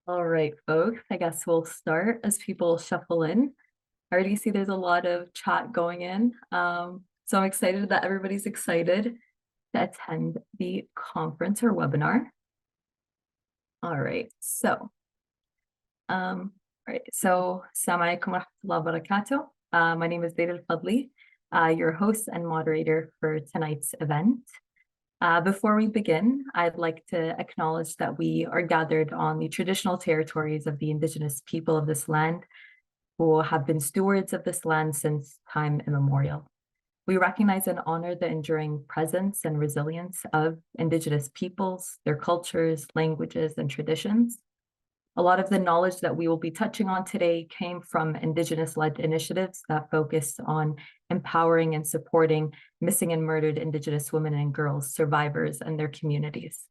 All right, folks, I guess we'll start as people shuffle in. I already see there's a lot of chat going in. So I'm excited that everybody's excited to attend the conference or webinar. All right, Assalamu alaikum wa rahmatullahi wa barakatuh. My name is Laila Alfadhli, your host and moderator for tonight's event. Before we begin, I'd like to acknowledge that we are gathered on the traditional territories of the indigenous people of this land, who have been stewards of this land since time immemorial. We recognize and honor the enduring presence and resilience of indigenous peoples, their cultures, languages, and traditions. A lot of the knowledge that we will be touching on today came from Indigenous-led initiatives that focus on empowering and supporting missing and murdered Indigenous women and girls, survivors, and their communities.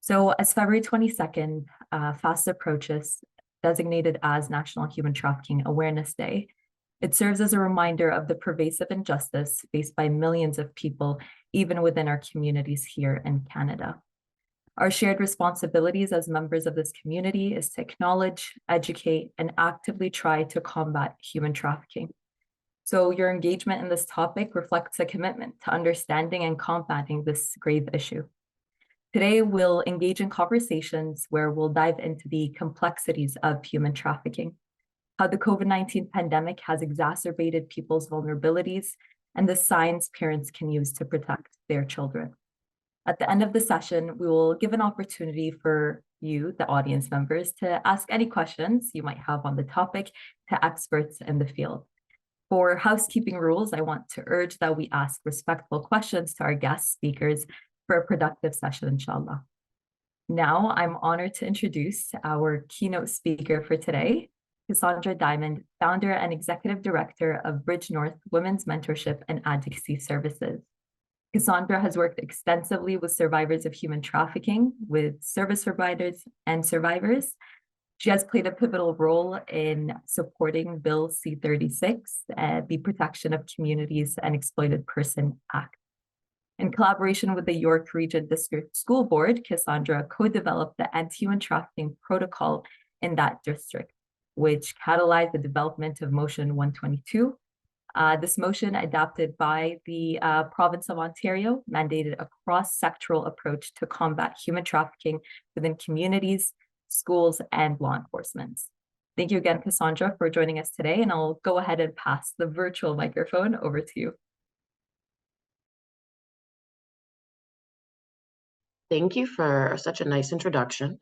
So as February 22nd fast approaches, designated as National Human Trafficking Awareness Day, it serves as a reminder of the pervasive injustice faced by millions of people, even within our communities here in Canada. Our shared responsibilities as members of this community is to acknowledge, educate, and actively try to combat human trafficking. So your engagement in this topic reflects a commitment to understanding and combating this grave issue. Today, we'll engage in conversations where we'll dive into the complexities of human trafficking, how the COVID-19 pandemic has exacerbated people's vulnerabilities, and the signs parents can use to protect their children. At the end of the session, we will give an opportunity for you, the audience members, to ask any questions you might have on the topic to experts in the field. For housekeeping rules, I want to urge that we ask respectful questions to our guest speakers for a productive session, inshallah. Now, I'm honored to introduce our keynote speaker for today, Casandra Diamond, founder and executive director of BridgeNorth Women's Mentorship and Advocacy Services. Casandra has worked extensively with survivors of human trafficking, with service providers and survivors. She has played a pivotal role in supporting Bill C-36, the Protection of Communities and Exploited Person Act. In collaboration with the York Region District School Board, Casandra co-developed the anti-human trafficking protocol in that district, which catalyzed the development of Motion 122. This motion, adopted by the province of Ontario, mandated a cross-sectoral approach to combat human trafficking within communities, schools, and law enforcement. Thank you again, Casandra, for joining us today, and I'll go ahead and pass the virtual microphone over to you. Thank you for such a nice introduction.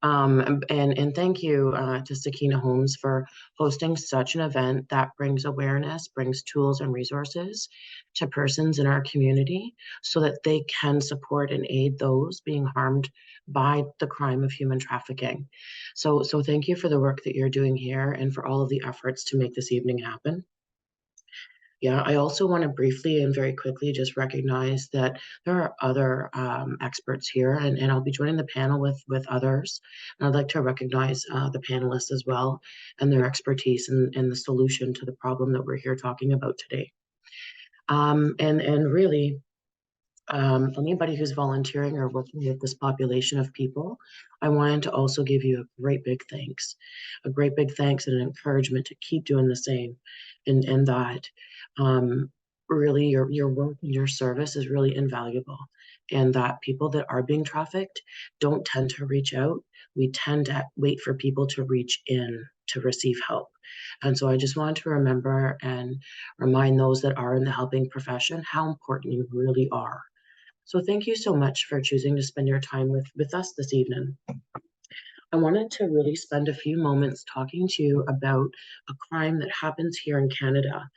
And thank you to Sakeenah Homes for hosting such an event that brings awareness, brings tools and resources to persons in our community so that they can support and aid those being harmed by the crime of human trafficking. So thank you for the work that you're doing here and for all of the efforts to make this evening happen. Yeah, I also want to briefly and very quickly just recognize that there are other experts here, and I'll be joining the panel with others. And I'd like to recognize the panelists as well and their expertise in the solution to the problem that we're here talking about today. And really, anybody who's volunteering or working with this population of people, I wanted to also give you a great big thanks and an encouragement to keep doing the same, and that really your work and your service is really invaluable, and that people that are being trafficked don't tend to reach out. We tend to wait for people to reach in to receive help. And so I just want to remember and remind those that are in the helping profession how important you really are. So thank you so much for choosing to spend your time with us this evening. I wanted to really spend a few moments talking to you about a crime that happens here in Canada.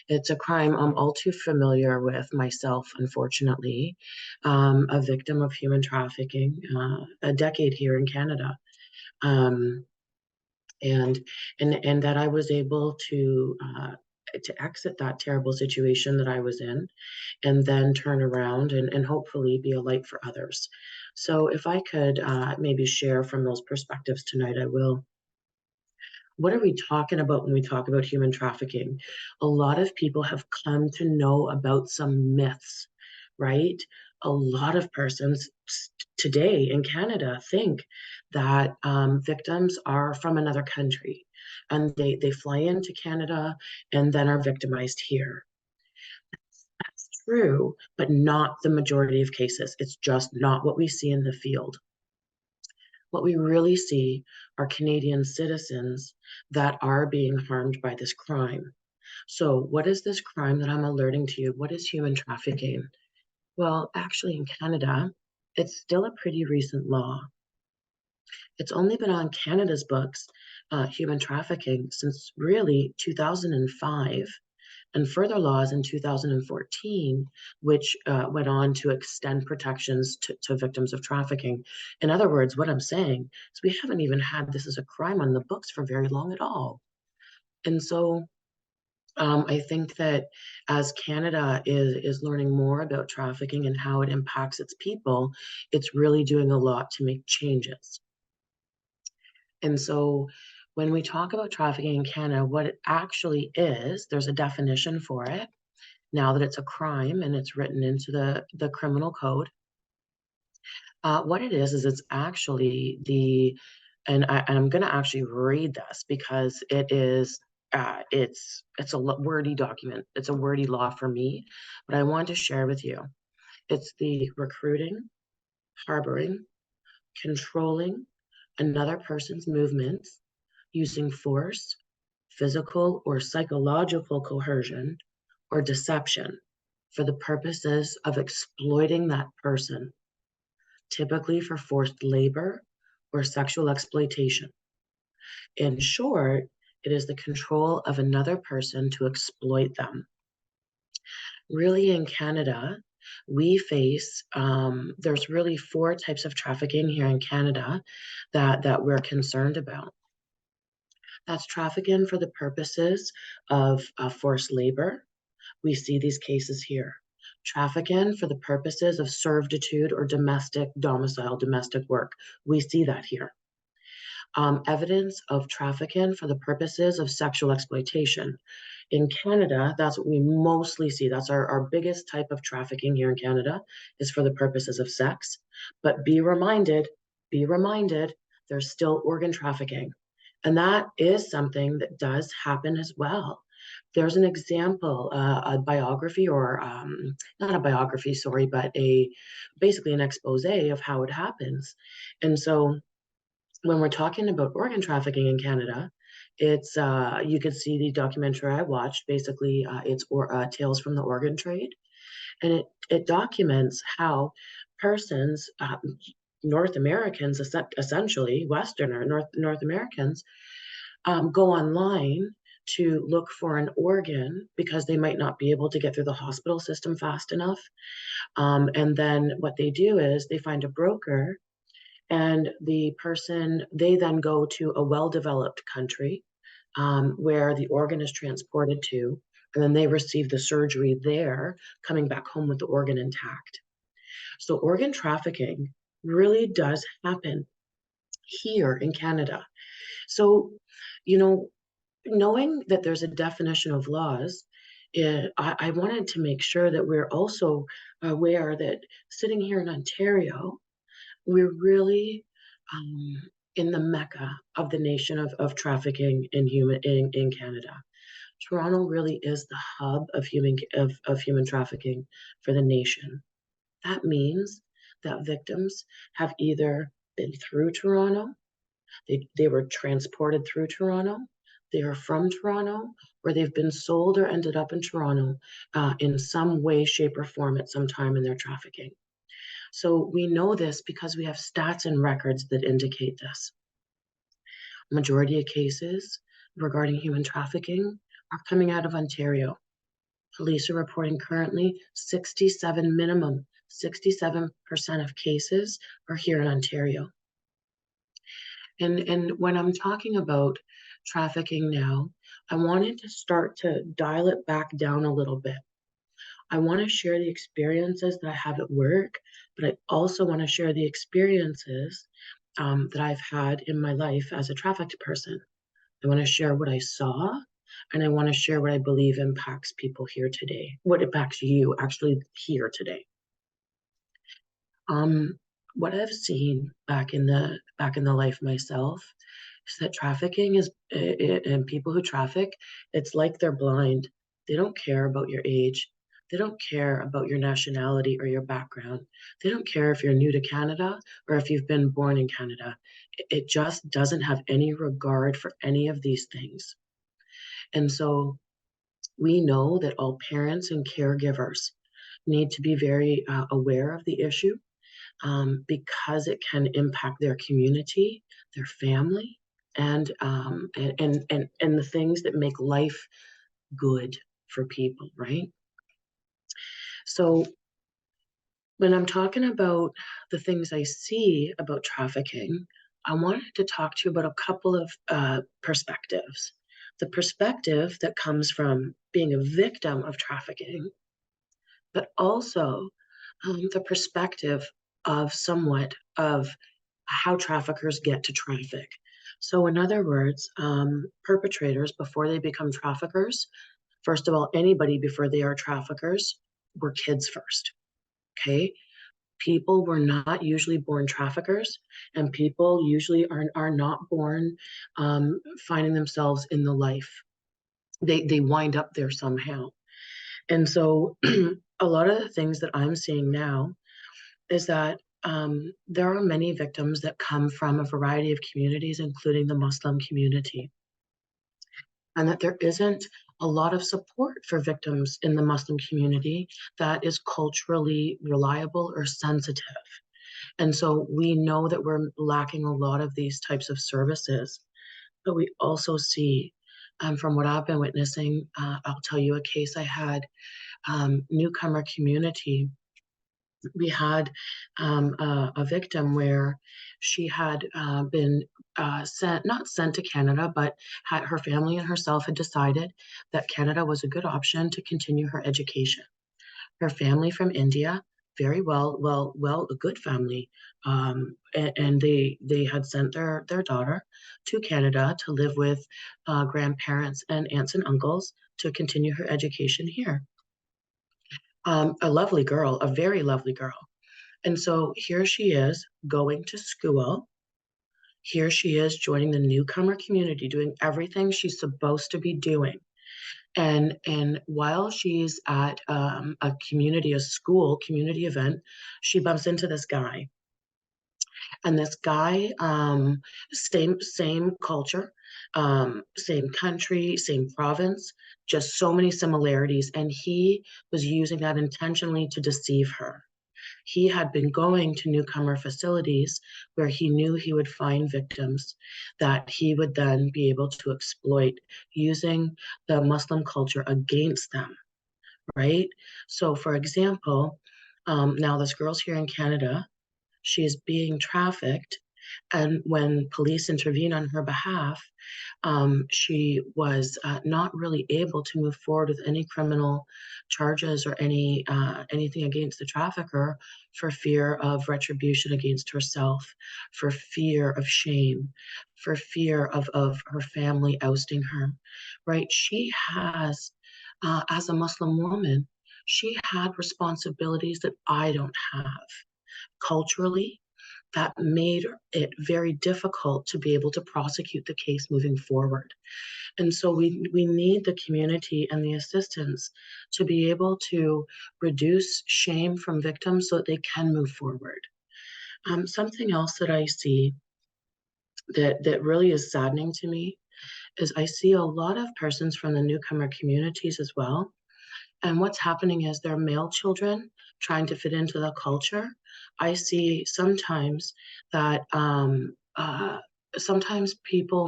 It's a crime I'm all too familiar with myself, unfortunately, a victim of human trafficking, a decade here in Canada. And that I was able to exit that terrible situation that I was in, and then turn around and hopefully be a light for others. So if I could maybe share from those perspectives tonight, I will. What are we talking about when we talk about human trafficking? A lot of people have come to know about some myths, right? a lot of persons today in Canada think that victims are from another country, and they fly into Canada and then are victimized here. That's true, but not the majority of cases. It's just not what we see in the field. What we really see are Canadian citizens that are being harmed by this crime. So what is this crime that I'm alerting to you? What is human trafficking? Well, actually in Canada, it's still a pretty recent law. It's only been on Canada's books, human trafficking, since really 2005, and further laws in 2014, which went on to extend protections to victims of trafficking. In other words, what I'm saying is we haven't even had this as a crime on the books for very long at all. And so I think that as Canada is learning more about trafficking and how it impacts its people, it's really doing a lot to make changes. And so when we talk about trafficking in Canada, what it actually is, there's a definition for it now that it's a crime and it's written into the criminal code. What it is it's actually and I'm going to actually read this because it is, it's a wordy document. It's a wordy law for me, but I want to share with you. It's the recruiting, harboring, controlling another person's movements, using force, physical or psychological coercion, or deception for the purposes of exploiting that person, typically for forced labor or sexual exploitation. In short, it is the control of another person to exploit them. Really, in Canada, we face, there's really 4 types of trafficking here in Canada that we're concerned about. That's trafficking for the purposes of forced labor. We see these cases here. Trafficking for the purposes of servitude or domestic work. We see that here. Evidence of trafficking for the purposes of sexual exploitation. In Canada, that's what we mostly see. That's our biggest type of trafficking here in Canada, is for the purposes of sex. But be reminded, there's still organ trafficking. And that is something that does happen as well. There's an example, a biography, or not a biography, sorry, but basically an expose of how it happens. And so when we're talking about organ trafficking in Canada, it's you could see the documentary I watched. Basically, it's Tales from the Organ Trade, and it documents how persons, North Americans, essentially Westerner North Americans, go online to look for an organ because they might not be able to get through the hospital system fast enough. And then what they do is they find a broker, and they then go to a well-developed country where the organ is transported to, and then they receive the surgery there, coming back home with the organ intact. So organ trafficking really does happen here in Canada. So, knowing that there's a definition of laws, I wanted to make sure that we're also aware that sitting here in Ontario, we're really in the mecca of the nation of trafficking in Canada. Toronto really is the hub of human trafficking for the nation. That means that victims have either been through Toronto, they were transported through Toronto, they are from Toronto, or they've been sold or ended up in Toronto in some way, shape, or form at some time in their trafficking. So we know this because we have stats and records that indicate this. Majority of cases regarding human trafficking are coming out of Ontario. Police are reporting currently 67% of cases are here in Ontario. And when I'm talking about trafficking now, I wanted to start to dial it back down a little bit. I want to share the experiences that I have at work, but I also want to share the experiences that I've had in my life as a trafficked person. I want to share what I saw, and I want to share what I believe impacts people here today, what impacts you actually here today. Um, what I've seen back in the life myself is that trafficking is and people who traffic, it's like they're blind. They don't care about your age. They don't care about your nationality or your background. They don't care if you're new to Canada or if you've been born in Canada. It just doesn't have any regard for any of these things. And so we know that all parents and caregivers need to be very aware of the issue, because it can impact their community, their family, and the things that make life good for people, right? So when I'm talking about the things I see about trafficking, I wanted to talk to you about a couple of perspectives. The perspective that comes from being a victim of trafficking, but also the perspective of somewhat of how traffickers get to traffic. So, in other words, perpetrators, before they become traffickers, first of all, anybody before they are traffickers were kids first. Okay. People were not usually born traffickers, and people usually are not born finding themselves in the life. They wind up there somehow. And so, a lot of the things that I'm seeing now is that there are many victims that come from a variety of communities, including the Muslim community, and that there isn't a lot of support for victims in the Muslim community that is culturally reliable or sensitive. And so we know that we're lacking a lot of these types of services, but we also see, from what I've been witnessing, I'll tell you a case I had, newcomer community. We had a victim where she had been not sent to Canada, but had her family and herself had decided that Canada was a good option to continue her education. Her family from India, very a good family, and they had sent their daughter to Canada to live with grandparents and aunts and uncles to continue her education here. A lovely girl, a very lovely girl. And so here she is going to school. Here she is joining the newcomer community, doing everything she's supposed to be doing. And while she's at a school community event, she bumps into this guy. And this guy, same culture, same country, same province, just so many similarities. And he was using that intentionally to deceive her. He had been going to newcomer facilities where he knew he would find victims that he would then be able to exploit using the Muslim culture against them, right? So, for example, now this girl's here in Canada. She is being trafficked. And when police intervene on her behalf, she was not really able to move forward with any criminal charges or anything against the trafficker for fear of retribution against herself, for fear of shame, for fear of her family ousting her, right? She has, as a Muslim woman, she had responsibilities that I don't have culturally, that made it very difficult to be able to prosecute the case moving forward. And so we need the community and the assistance to be able to reduce shame from victims so that they can move forward. Something else that I see that really is saddening to me is I see a lot of persons from the newcomer communities as well. And what's happening is their male children trying to fit into the culture. I see sometimes that sometimes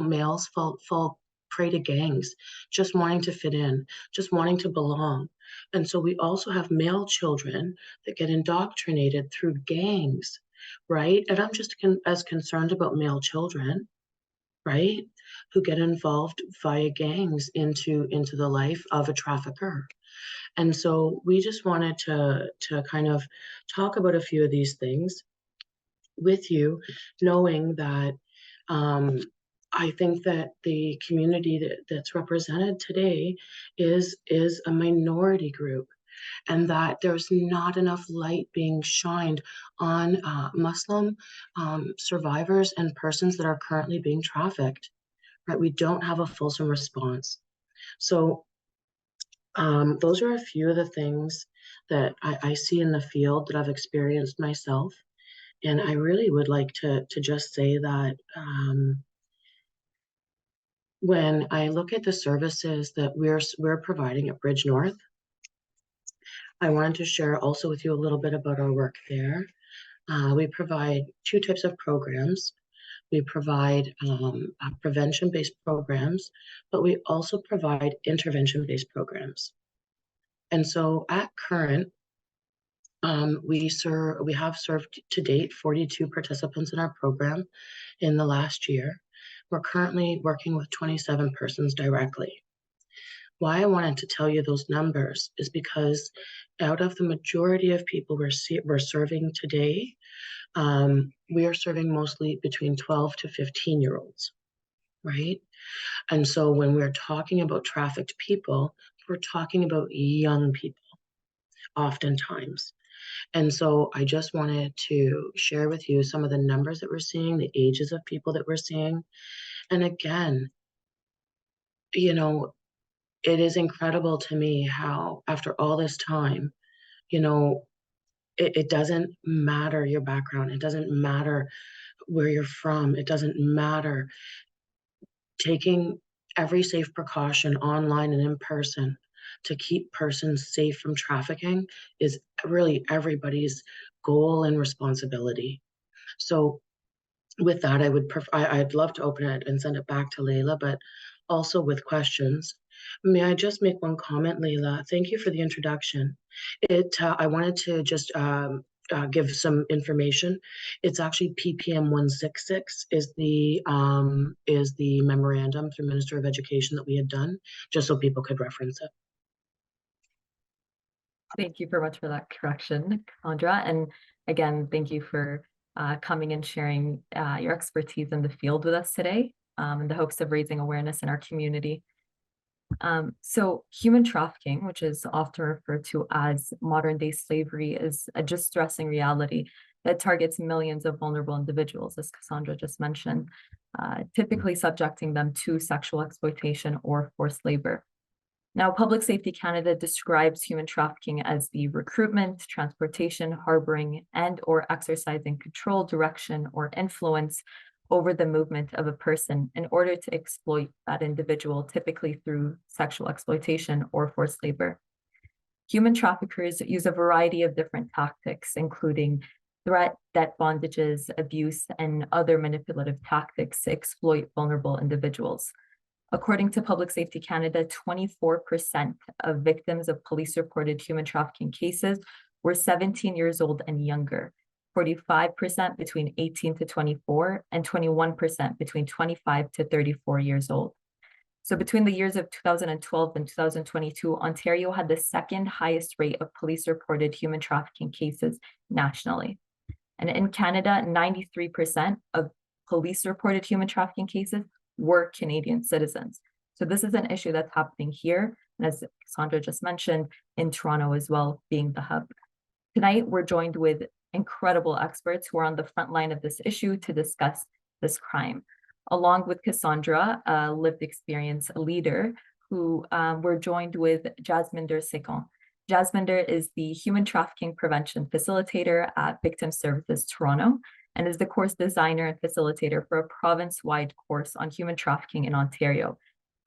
males fall prey to gangs, just wanting to fit in, just wanting to belong. And so we also have male children that get indoctrinated through gangs, right? And I'm just as concerned about male children, right, who get involved via gangs into the life of a trafficker. And so we just wanted to kind of talk about a few of these things with you, knowing that I think that the community that's represented today is a minority group, and that there's not enough light being shined on Muslim survivors and persons that are currently being trafficked, right? We don't have a fulsome response. So those are a few of the things that I see in the field that I've experienced myself. And I really would like to just say that when I look at the services that we're providing at BridgeNorth, I wanted to share also with you a little bit about our work there. We provide two types of programs. We provide prevention-based programs, but we also provide intervention-based programs. And so at current, we have served to date 42 participants in our program in the last year. We're currently working with 27 persons directly. Why I wanted to tell you those numbers is because out of the majority of people we're serving today, we are serving mostly between 12 to 15-year-olds, right? And so when we're talking about trafficked people, we're talking about young people oftentimes. And so I just wanted to share with you some of the numbers that we're seeing, the ages of people that we're seeing. And again, you know, it is incredible to me how after all this time, you know, it doesn't matter your background. It doesn't matter where you're from. It doesn't matter. Taking every safe precaution online and in person to keep persons safe from trafficking is really everybody's goal and responsibility. So with that, I'd love to open it and send it back to Laila, but also with questions. May I just make one comment, Laila? Thank you for the introduction. I wanted to just give some information. It's actually PPM 166 is the memorandum through Minister of Education that we had done, just so people could reference it. Thank you very much for that correction, Casandra. And again, thank you for coming and sharing your expertise in the field with us today in the hopes of raising awareness in our community. So human trafficking, which is often referred to as modern day slavery, is a distressing reality that targets millions of vulnerable individuals, as Casandra just mentioned, typically subjecting them to sexual exploitation or forced labor. Now, Public Safety Canada describes human trafficking as the recruitment, transportation, harboring, and or exercising control, direction, or influence over the movement of a person in order to exploit that individual, typically through sexual exploitation or forced labor. Human traffickers use a variety of different tactics, including threat, debt bondages, abuse, and other manipulative tactics to exploit vulnerable individuals. According to Public Safety Canada, 24% of victims of police-reported human trafficking cases were 17 years old and younger, 45% between 18 to 24, and 21% between 25 to 34 years old. So between the years of 2012 and 2022, Ontario had the second highest rate of police-reported human trafficking cases nationally. And in Canada, 93% of police-reported human trafficking cases were Canadian citizens. So this is an issue that's happening here, and as Casandra just mentioned, in Toronto as well, being the hub. Tonight, we're joined with incredible experts who are on the front line of this issue to discuss this crime. Along with Casandra, a lived experience leader, who we're joined with Jasminder Sekhon. Jasminder is the Human Trafficking Prevention Facilitator at Victim Services Toronto, and is the course designer and facilitator for a province-wide course on human trafficking in Ontario.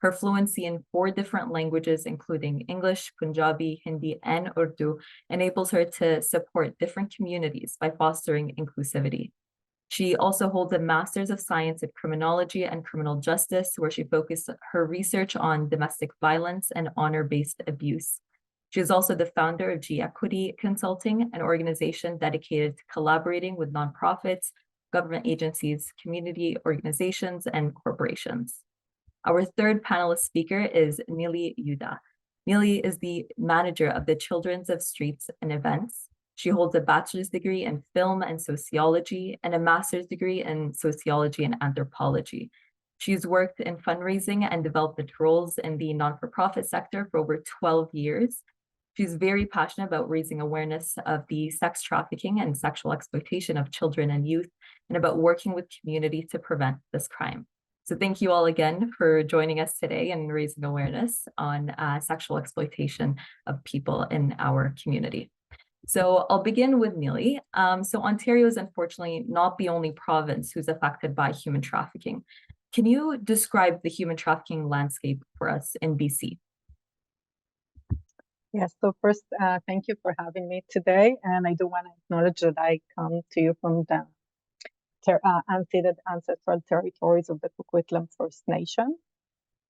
Her fluency in 4 different languages, including English, Punjabi, Hindi, and Urdu, enables her to support different communities by fostering inclusivity. She also holds a Master's of Science in Criminology and Criminal Justice, where she focused her research on domestic violence and honor-based abuse. She is also the founder of G Equity Consulting, an organization dedicated to collaborating with nonprofits, government agencies, community organizations, and corporations. Our third panelist speaker is Neely Yuda. Neely is the manager of the Children's of Streets and Events. She holds a bachelor's degree in film and sociology and a master's degree in sociology and anthropology. She's worked in fundraising and development roles in the non-for-profit sector for over 12 years. She's very passionate about raising awareness of the sex trafficking and sexual exploitation of children and youth, and about working with community to prevent this crime. So thank you all again for joining us today and raising awareness on sexual exploitation of people in our community. So I'll begin with Neely. So Ontario is unfortunately not the only province who's affected by human trafficking. Can you describe the human trafficking landscape for us in BC? Yes, so first, thank you for having me today. And I do want to acknowledge that I come to you from the unceded ancestral territories of the Coquitlam First Nation.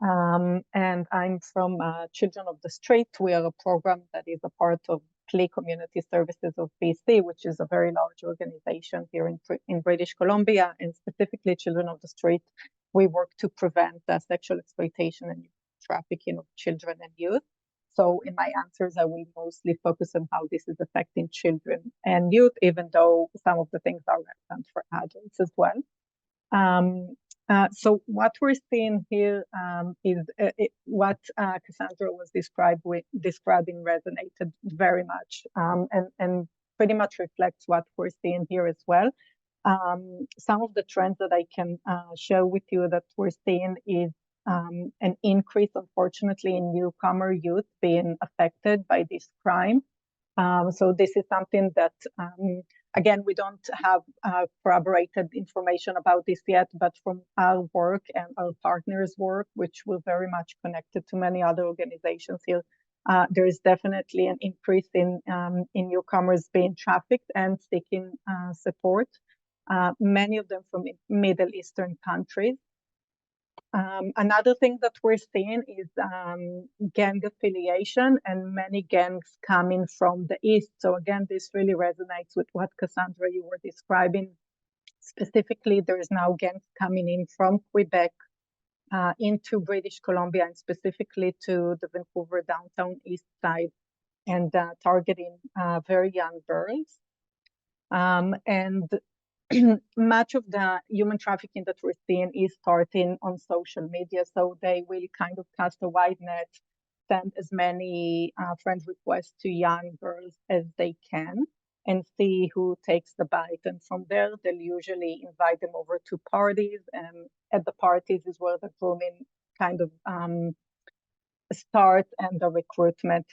And I'm from Children of the Street. We are a program that is a part of PLEA Community Services of BC, which is a very large organization here in British Columbia, and specifically Children of the Street. We work to prevent sexual exploitation and trafficking of children and youth. So in my answers, I will mostly focus on how this is affecting children and youth, even though some of the things are relevant for adults as well. So what we're seeing here is what Casandra was describing resonated very much and pretty much reflects what we're seeing here as well. Some of the trends that I can share with you that we're seeing is an increase, unfortunately, in newcomer youth being affected by this crime. So this is something that, again, we don't have corroborated information about this yet, but from our work and our partners' work, which we're very much connected to many other organizations here, there is definitely an increase in newcomers being trafficked and seeking support, many of them from Middle Eastern countries. Another thing that we're seeing is gang affiliation and many gangs coming from the east. So again, this really resonates with what Casandra you were describing. Specifically, there is now gangs coming in from Quebec into British Columbia and specifically to the Vancouver downtown east side and targeting very young girls. And much of the human trafficking that we're seeing is starting on social media. So they will kind of cast a wide net, send as many friend requests to young girls as they can and see who takes the bite. And from there, they'll usually invite them over to parties. And at the parties is where the grooming kind of starts and the recruitment.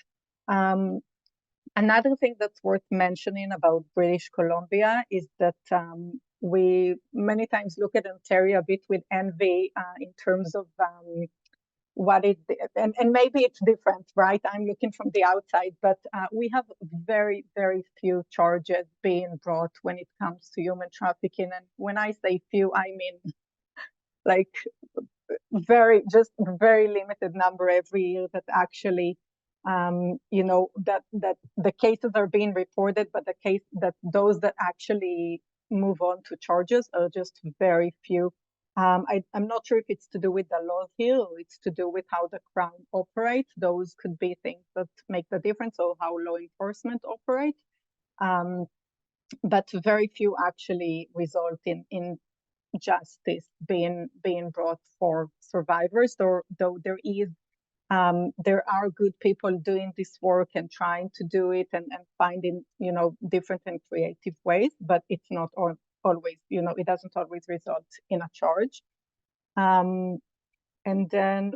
Another thing that's worth mentioning about British Columbia is that we many times look at Ontario a bit with envy in terms of what it, and maybe it's different, right? I'm looking from the outside, but we have very, very few charges being brought when it comes to human trafficking. And when I say few, I mean like just very limited number every year that actually you know, that the cases are being reported, but those that actually move on to charges are just very few. I'm not sure if it's to do with the law here or it's to do with how the Crown operates. Those could be things that make the difference, or how law enforcement operate. But very few actually result in justice being brought for survivors, though there is there are good people doing this work and trying to do it and finding, you know, different and creative ways, but it's not always, you know, it doesn't always result in a charge. And then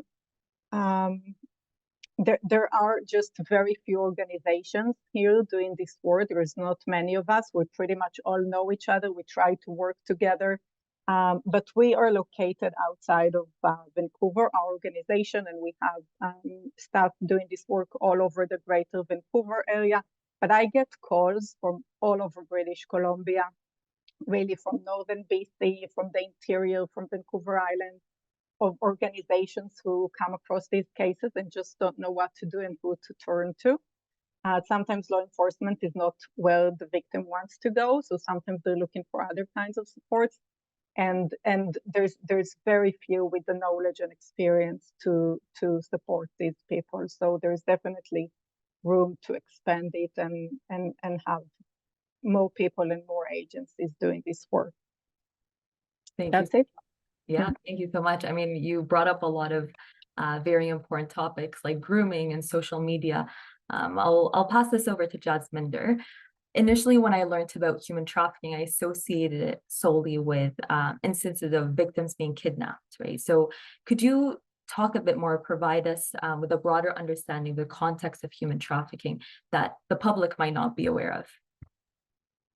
there are just very few organizations here doing this work. There is not many of us. We pretty much all know each other. We try to work together. But we are located outside of Vancouver, our organization, and we have staff doing this work all over the greater Vancouver area. But I get calls from all over British Columbia, really from northern BC, from the interior, from Vancouver Island, of organizations who come across these cases and just don't know what to do and who to turn to. Sometimes law enforcement is not where the victim wants to go, so sometimes they're looking for other kinds of supports. And there's very few with the knowledge and experience to support these people. So there's definitely room to expand it and have more people and more agencies doing this work. That's it. Yeah, thank you so much. I mean, you brought up a lot of very important topics like grooming and social media. I'll pass this over to Jasminder. Initially, when I learned about human trafficking, I associated it solely with instances of victims being kidnapped, right? So could you talk a bit more, provide us with a broader understanding of the context of human trafficking that the public might not be aware of?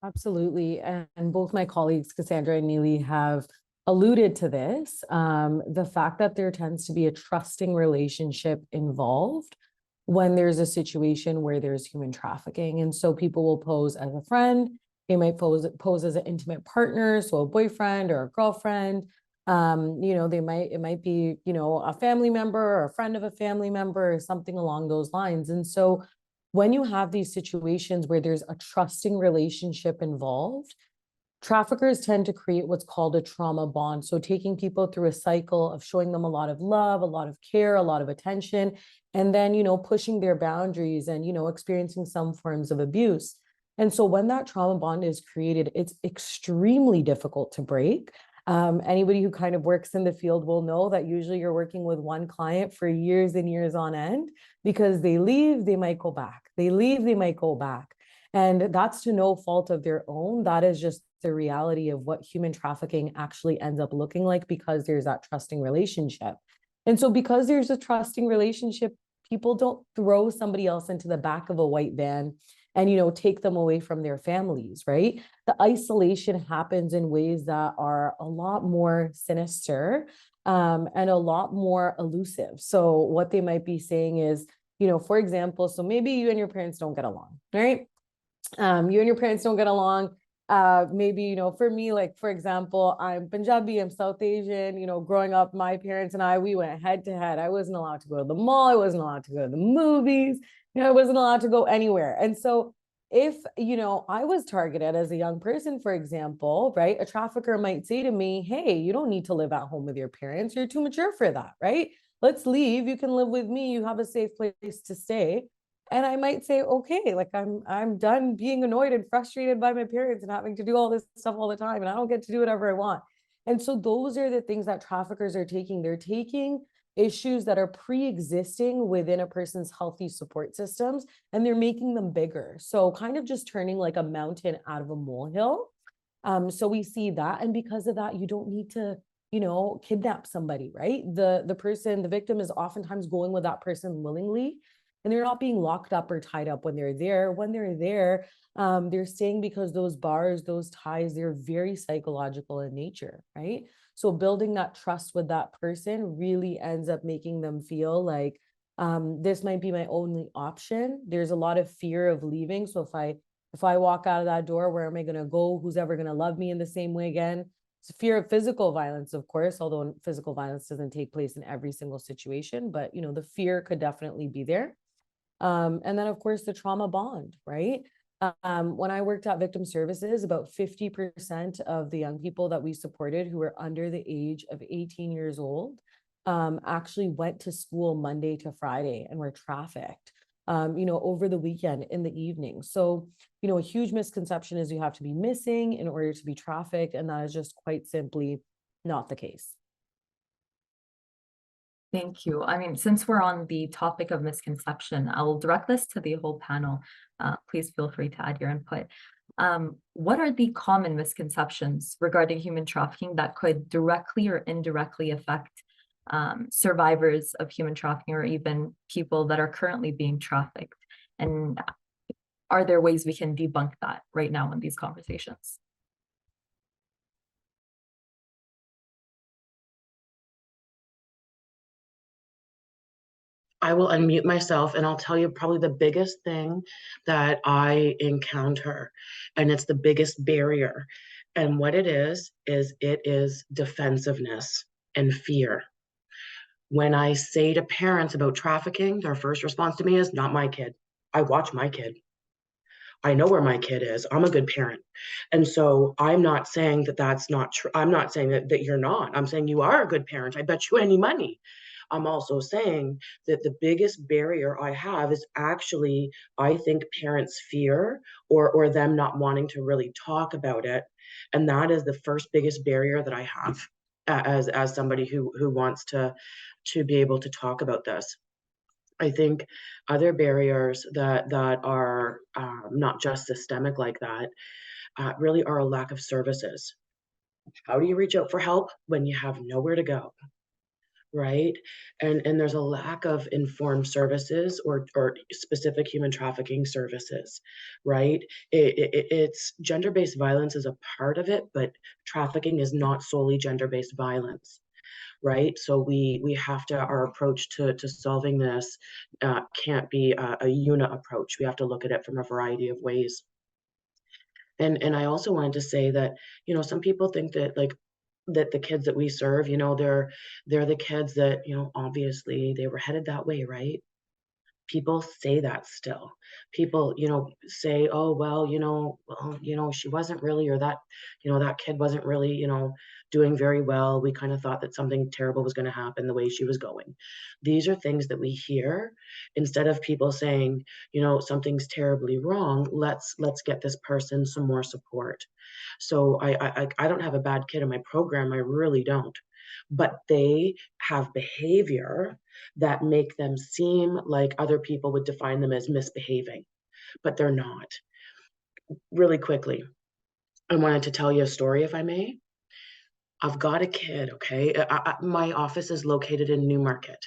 Absolutely. And both my colleagues, Casandra and Neely, have alluded to this. The fact that there tends to be a trusting relationship involved when there's a situation where there's human trafficking. And so people will pose as a friend, they might pose as an intimate partner, so a boyfriend or a girlfriend. It might be, a family member or a friend of a family member or something along those lines. And so when you have these situations where there's a trusting relationship involved, traffickers tend to create what's called a trauma bond. So taking people through a cycle of showing them a lot of love, a lot of care, a lot of attention, and then, pushing their boundaries and, experiencing some forms of abuse. And so when that trauma bond is created, it's extremely difficult to break. Anybody who kind of works in the field will know that usually you're working with one client for years and years on end, because they leave, they might go back. They leave, they might go back. And that's to no fault of their own. That is just the reality of what human trafficking actually ends up looking like, because there's that trusting relationship. And so because there's a trusting relationship, people don't throw somebody else into the back of a white van and, take them away from their families, right? The isolation happens in ways that are a lot more sinister and a lot more elusive. So what they might be saying is, for example, so maybe you and your parents don't get along, right? You and your parents don't get along. Maybe, for me, like, for example, I'm Punjabi, I'm South Asian, growing up, my parents and I, we went head to head. I wasn't allowed to go to the mall. I wasn't allowed to go to the movies. I wasn't allowed to go anywhere. And so if, I was targeted as a young person, for example, right, a trafficker might say to me, hey, you don't need to live at home with your parents. You're too mature for that, right? Let's leave. You can live with me. You have a safe place to stay. And I might say, okay, like I'm done being annoyed and frustrated by my parents and having to do all this stuff all the time, and I don't get to do whatever I want. And so those are the things that traffickers are taking. They're taking issues that are pre-existing within a person's healthy support systems, and they're making them bigger. So kind of just turning like a mountain out of a molehill. So we see that. And because of that, you don't need to, kidnap somebody, right? The victim is oftentimes going with that person willingly, and they're not being locked up or tied up when they're there. When they're there, they're staying because those bars, those ties, they're very psychological in nature, right? So building that trust with that person really ends up making them feel like this might be my only option. There's a lot of fear of leaving. So if I walk out of that door, where am I going to go? Who's ever going to love me in the same way again? It's fear of physical violence, of course, although physical violence doesn't take place in every single situation, but the fear could definitely be there. And then, of course, the trauma bond, right? When I worked at Victim Services, about 50% of the young people that we supported who were under the age of 18 years old actually went to school Monday to Friday and were trafficked, over the weekend in the evening. So, a huge misconception is you have to be missing in order to be trafficked, and that is just quite simply not the case. Thank you. I mean, since we're on the topic of misconception, I will direct this to the whole panel. Please feel free to add your input. What are the common misconceptions regarding human trafficking that could directly or indirectly affect survivors of human trafficking, or even people that are currently being trafficked? And are there ways we can debunk that right now in these conversations? I will unmute myself and I'll tell you probably the biggest thing that I encounter, and it's the biggest barrier. And what it is it is defensiveness and fear. When I say to parents about trafficking, their first response to me is, not my kid. I watch my kid. I know where my kid is. I'm a good parent. And so I'm not saying that that's not true. I'm not saying that you're not. I'm saying you are a good parent. I bet you any money. I'm also saying that the biggest barrier I have is actually, I think, parents' fear or them not wanting to really talk about it. And that is the first biggest barrier that I have as somebody who wants to be able to talk about this. I think other barriers that are not just systemic like that really are a lack of services. How do you reach out for help when you have nowhere to go? Right? And there's a lack of informed services or specific human trafficking services, right? It's gender-based violence is a part of it, but trafficking is not solely gender-based violence, right? So we have to, our approach to solving this can't be a unit approach. We have to look at it from a variety of ways. And I also wanted to say that, you know, some people think that like that the kids that we serve, you know, they're the kids that, you know, obviously they were headed that way, right? People say that still. People, you know, say, oh, well, she wasn't really, or that, you know, that kid wasn't really, you know, doing very well. We kind of thought that something terrible was going to happen the way she was going. These are things that we hear instead of people saying, you know, something's terribly wrong. Let's get this person some more support. So I don't have a bad kid in my program. I really don't. But they have behavior that make them seem like other people would define them as misbehaving, but they're not. Really quickly, I wanted to tell you a story, if I may. I've got a kid, okay? My office is located in Newmarket.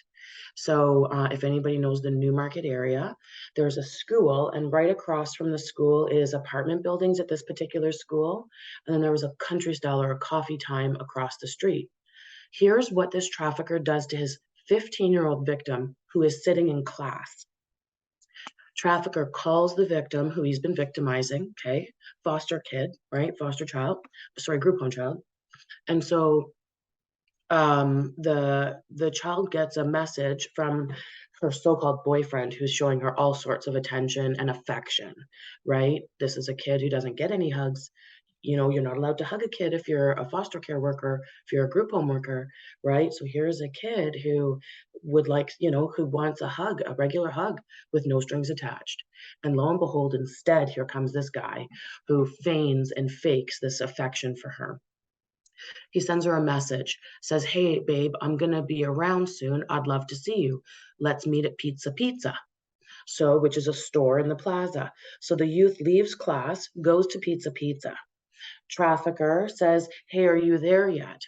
So if anybody knows the Newmarket area, there's a school, and right across from the school is apartment buildings at this particular school. And then there was a country style or a coffee time across the street. Here's what this trafficker does to his 15-year-old victim who is sitting in class. Trafficker calls the victim who he's been victimizing, okay? Foster kid, right? Foster child, sorry, group home child. And so the child gets a message from her so-called boyfriend who's showing her all sorts of attention and affection, right? This is a kid who doesn't get any hugs. You know, you're not allowed to hug a kid if you're a foster care worker, if you're a group home worker, right? So here's a kid who would like, you know, who wants a hug, a regular hug with no strings attached. And lo and behold, instead, here comes this guy who feigns and fakes this affection for her. He sends her a message, says, hey, babe, I'm going to be around soon. I'd love to see you. Let's meet at Pizza. So, which is a store in the plaza. So the youth leaves class, goes to Pizza. Trafficker says, hey, are you there yet?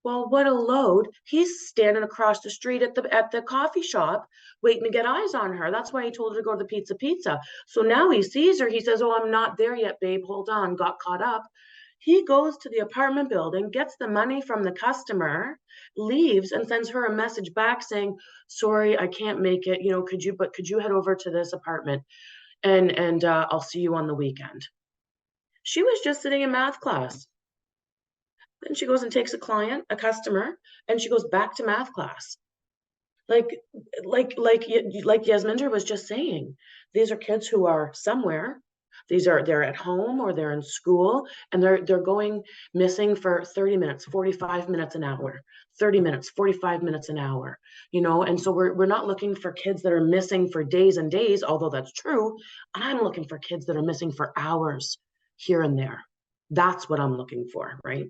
Well, what a load. He's standing across the street at the coffee shop waiting to get eyes on her. That's why he told her to go to the Pizza. So now he sees her. He says, oh, I'm not there yet, babe. Hold on. Got caught up. He goes to the apartment building, gets the money from the customer, leaves, and sends her a message back saying, sorry, I can't make it. You know, could you head over to this apartment and I'll see you on the weekend. She was just sitting in math class. Then she goes and takes a customer, and she goes back to math class. Like Jasminder was just saying, these are kids who are somewhere. They're at home or they're in school, and they're going missing for 30 minutes, 45 minutes an hour, 30 minutes, 45 minutes an hour, you know. And so we're not looking for kids that are missing for days and days, although that's true. I'm looking for kids that are missing for hours here and there. That's what I'm looking for, right?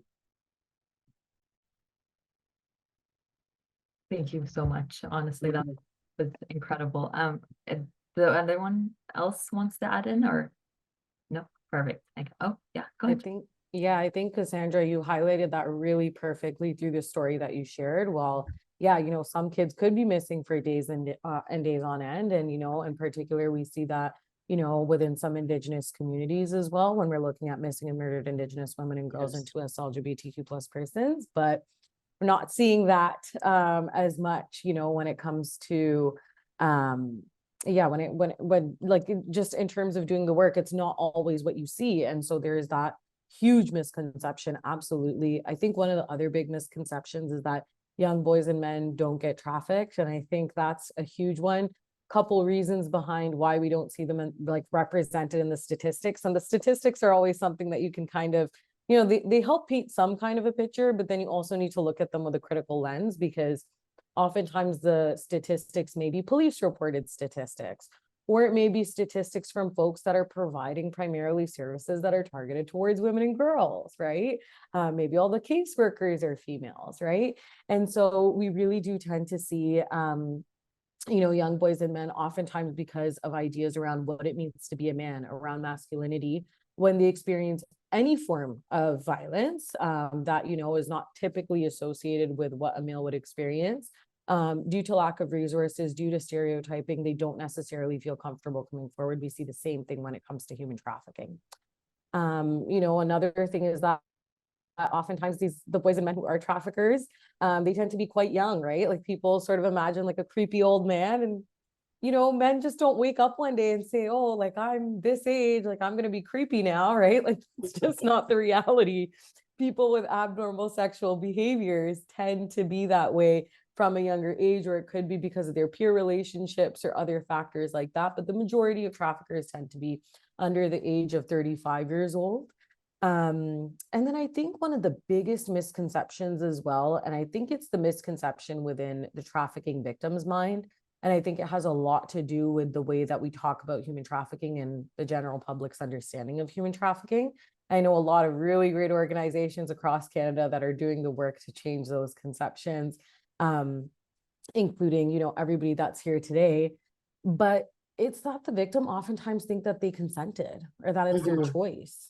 Thank you so much. Honestly, that was incredible. The other one else wants to add in, or no? Perfect. Oh, yeah, go ahead. I think Casandra, you highlighted that really perfectly through the story that you shared. Well, yeah, you know, some kids could be missing for days and days on end. And, you know, in particular, we see that, you know, within some Indigenous communities as well, when we're looking at missing and murdered Indigenous women and girls, and to us LGBTQ plus persons. But we're not seeing that as much, you know, when it comes to when like just in terms of doing the work, it's not always what you see. And so there's that huge misconception. Absolutely. I think one of the other big misconceptions is that young boys and men don't get trafficked. And I think that's a huge one. Couple reasons behind why we don't see them like represented in the statistics. And the statistics are always something that you can kind of, you know, they help paint some kind of a picture, but then you also need to look at them with a critical lens, because oftentimes the statistics may be police reported statistics, or it may be statistics from folks that are providing primarily services that are targeted towards women and girls, right? Maybe all the caseworkers are females, right? And so we really do tend to see young boys and men, oftentimes because of ideas around what it means to be a man, around masculinity, when they experience any form of violence that, is not typically associated with what a male would experience, due to lack of resources, due to stereotyping, they don't necessarily feel comfortable coming forward. We see the same thing when it comes to human trafficking. Another thing is that oftentimes the boys and men who are traffickers, they tend to be quite young, right? Like people sort of imagine like a creepy old man, and men just don't wake up one day and say, oh, like I'm this age, like I'm gonna be creepy now, right? Like it's just not the reality. People with abnormal sexual behaviors tend to be that way from a younger age, or it could be because of their peer relationships or other factors like that. But the majority of traffickers tend to be under the age of 35 years old. And then I think one of the biggest misconceptions as well, and I think it's the misconception within the trafficking victim's mind, and I think it has a lot to do with the way that we talk about human trafficking and the general public's understanding of human trafficking. I know a lot of really great organizations across Canada that are doing the work to change those conceptions, including, everybody that's here today. But it's that the victim oftentimes think that they consented or that it's their choice.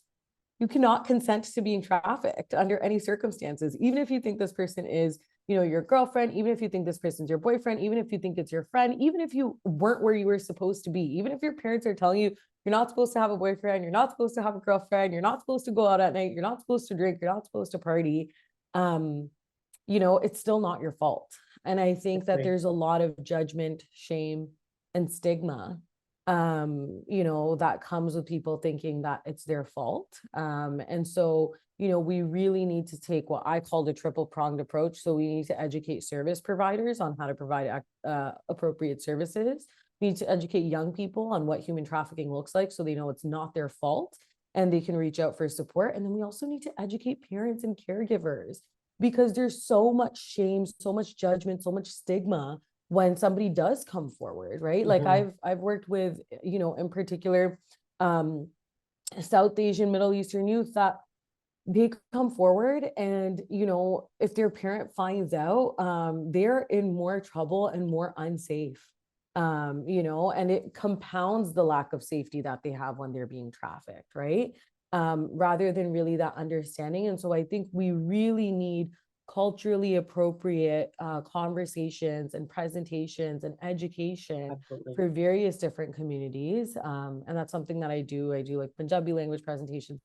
You cannot consent to being trafficked under any circumstances, even if you think this person is, your girlfriend, even if you think this person's your boyfriend, even if you think it's your friend, even if you weren't where you were supposed to be, even if your parents are telling you you're not supposed to have a boyfriend, you're not supposed to have a girlfriend, you're not supposed to go out at night, you're not supposed to drink, you're not supposed to party, it's still not your fault. And I think that there's a lot of judgment, shame, and stigma that comes with people thinking that it's their fault. And so, we really need to take what I call the triple-pronged approach. So we need to educate service providers on how to provide appropriate services. We need to educate young people on what human trafficking looks like so they know it's not their fault and they can reach out for support. And then we also need to educate parents and caregivers, because there's so much shame, so much judgment, so much stigma when somebody does come forward, right? Like I've worked with, in particular, South Asian, Middle Eastern youth that they come forward and, if their parent finds out, they're in more trouble and more unsafe, and it compounds the lack of safety that they have when they're being trafficked, right? Rather than really that understanding. And so I think we really need culturally appropriate conversations and presentations and education for various different communities. And that's something that I do. I do like Punjabi language presentations,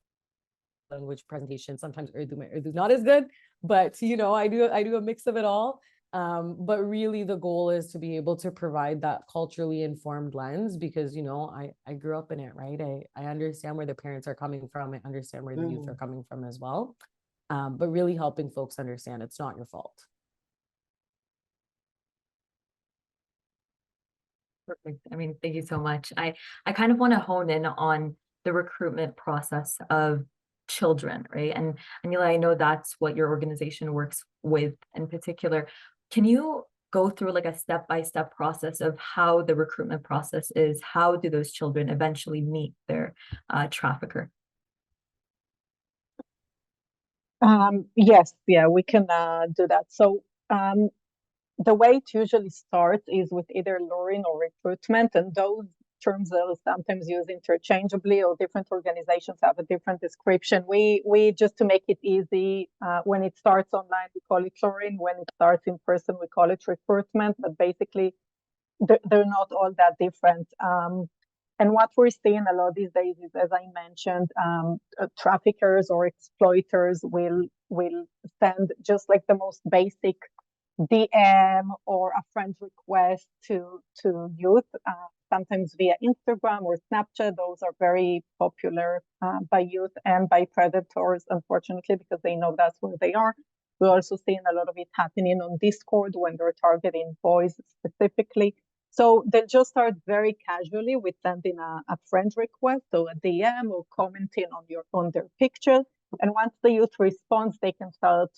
sometimes Urdu not as good, but I do a mix of it all. But really the goal is to be able to provide that culturally informed lens, because I grew up in it, right? I understand where the parents are coming from. I understand where the youth are coming from as well. But really helping folks understand it's not your fault. Perfect. I mean, thank you so much. I kind of want to hone in on the recruitment process of children, right? And Neely, I know that's what your organization works with in particular. Can you go through like a step-by-step process of how the recruitment process is? How do those children eventually meet their trafficker? Yes, yeah, we can do that. So the way it usually starts is with either luring or recruitment, and those terms are sometimes used interchangeably, or different organizations have a different description. We just to make it easy, when it starts online, we call it luring. When it starts in person, we call it recruitment, but basically they're not all that different. And what we're seeing a lot these days is, as I mentioned, traffickers or exploiters will send just like the most basic DM or a friend request to youth, sometimes via Instagram or Snapchat. Those are very popular by youth and by predators, unfortunately, because they know that's where they are. We're also seeing a lot of it happening on Discord when they're targeting boys specifically. So they'll just start very casually with sending a friend request or a DM or commenting on their pictures. And once the youth responds, they can start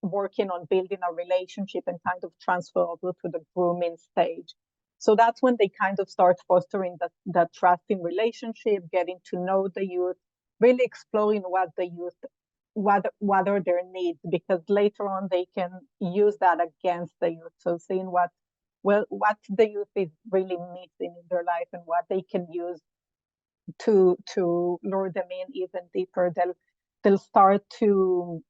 working on building a relationship and kind of transfer over to the grooming stage. So that's when they kind of start fostering that trusting relationship, getting to know the youth, really exploring what are their needs, because later on they can use that against the youth. So seeing what well, what the youth is really missing in their life and what they can use to lure them in even deeper. They'll start to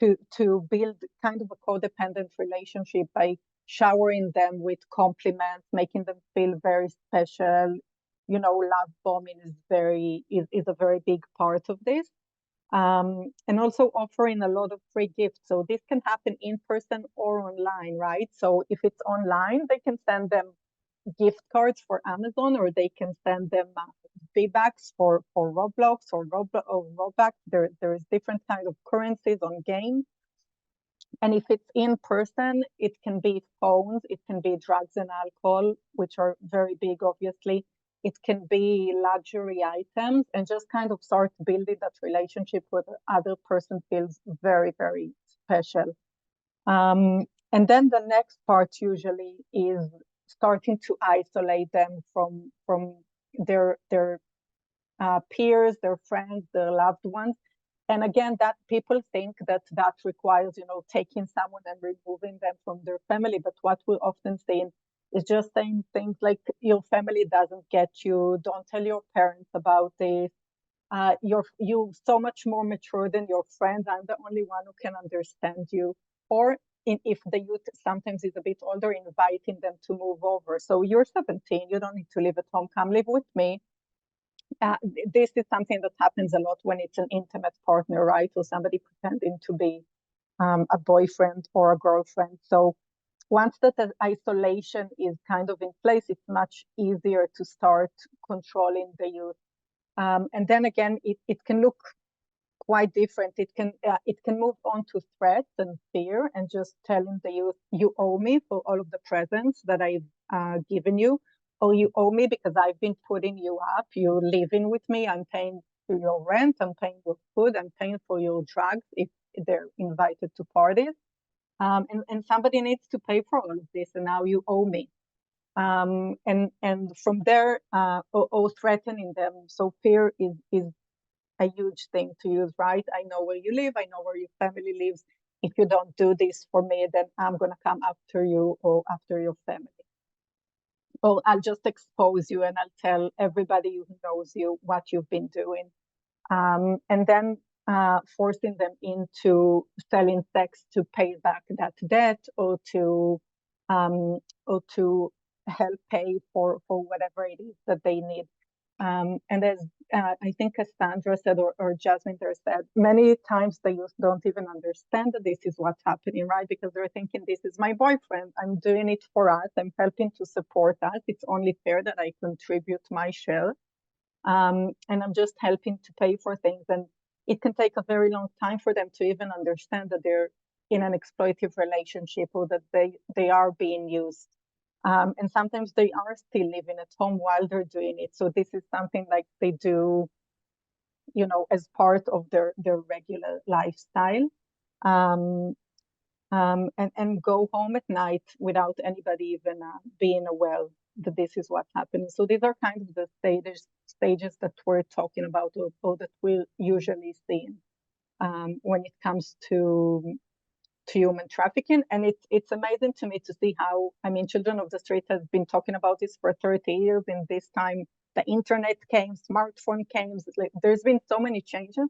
build kind of a codependent relationship by showering them with compliments, making them feel very special. You know, love bombing is a very big part of this. And also offering a lot of free gifts. So this can happen in person or online, right? So if it's online, they can send them gift cards for Amazon, or they can send them V-Bucks for Roblox or Robux. There's different kinds of currencies on games. And if it's in person, it can be phones, it can be drugs and alcohol, which are very big, obviously. It can be luxury items, and just kind of start building that relationship where the other person feels very, very special. And then the next part usually is starting to isolate them from their peers, their friends, their loved ones. And again, that people think that requires, you know, taking someone and removing them from their family. But what we're often saying is just saying things like, your family doesn't get you, don't tell your parents about this. You're so much more mature than your friends. I'm the only one who can understand you. Or if the youth sometimes is a bit older, inviting them to move over. So you're 17, you don't need to live at home, come live with me. This is something that happens a lot when it's an intimate partner, right? Or somebody pretending to be a boyfriend or a girlfriend. So once that the isolation is kind of in place, it's much easier to start controlling the youth. And then again, it can look quite different. It can move on to threats and fear, and just telling the youth, you owe me for all of the presents that I've given you, or you owe me because I've been putting you up, you're living with me, I'm paying for your rent, I'm paying your food, I'm paying for your drugs if they're invited to parties. And somebody needs to pay for all of this, and now you owe me. And from there, or threatening them. So fear is a huge thing to use, right? I know where you live, I know where your family lives. If you don't do this for me, then I'm gonna come after you or after your family. Or I'll just expose you and I'll tell everybody who knows you what you've been doing. And then forcing them into selling sex to pay back that debt, or to help pay for whatever it is that they need. And as I think Casandra said, or Jasminder said, many times the youth don't even understand that this is what's happening, right? Because they're thinking, this is my boyfriend, I'm doing it for us, I'm helping to support us, it's only fair that I contribute my share. And I'm just helping to pay for things. And it can take a very long time for them to even understand that they're in an exploitative relationship, or that they are being used. And sometimes they are still living at home while they're doing it. So this is something like they do, you know, as part of their regular lifestyle. And go home at night without anybody even being aware that this is what's happening. So these are kind of the stages that we're talking about, or that we're usually seeing when it comes to human trafficking. And it's amazing to me to see how, I mean, Children of the Street has been talking about this for 30 years. In this time, the internet came, smartphone came, like, there's been so many changes,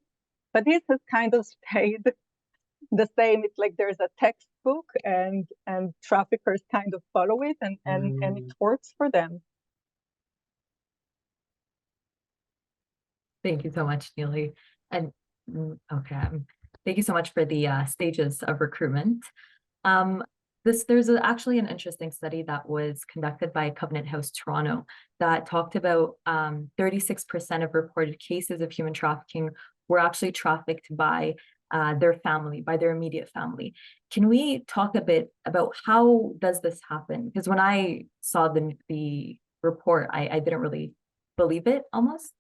but this has kind of stayed the same. It's like there's a textbook, and traffickers kind of follow it, and it works for them. Thank you so much, Neely. And okay, thank you so much for the stages of recruitment. There's actually an interesting study that was conducted by Covenant House Toronto that talked about 36% of reported cases of human trafficking were actually trafficked by their family, by their immediate family. Can we talk a bit about how does this happen? Because when I saw the report, I didn't really believe it almost.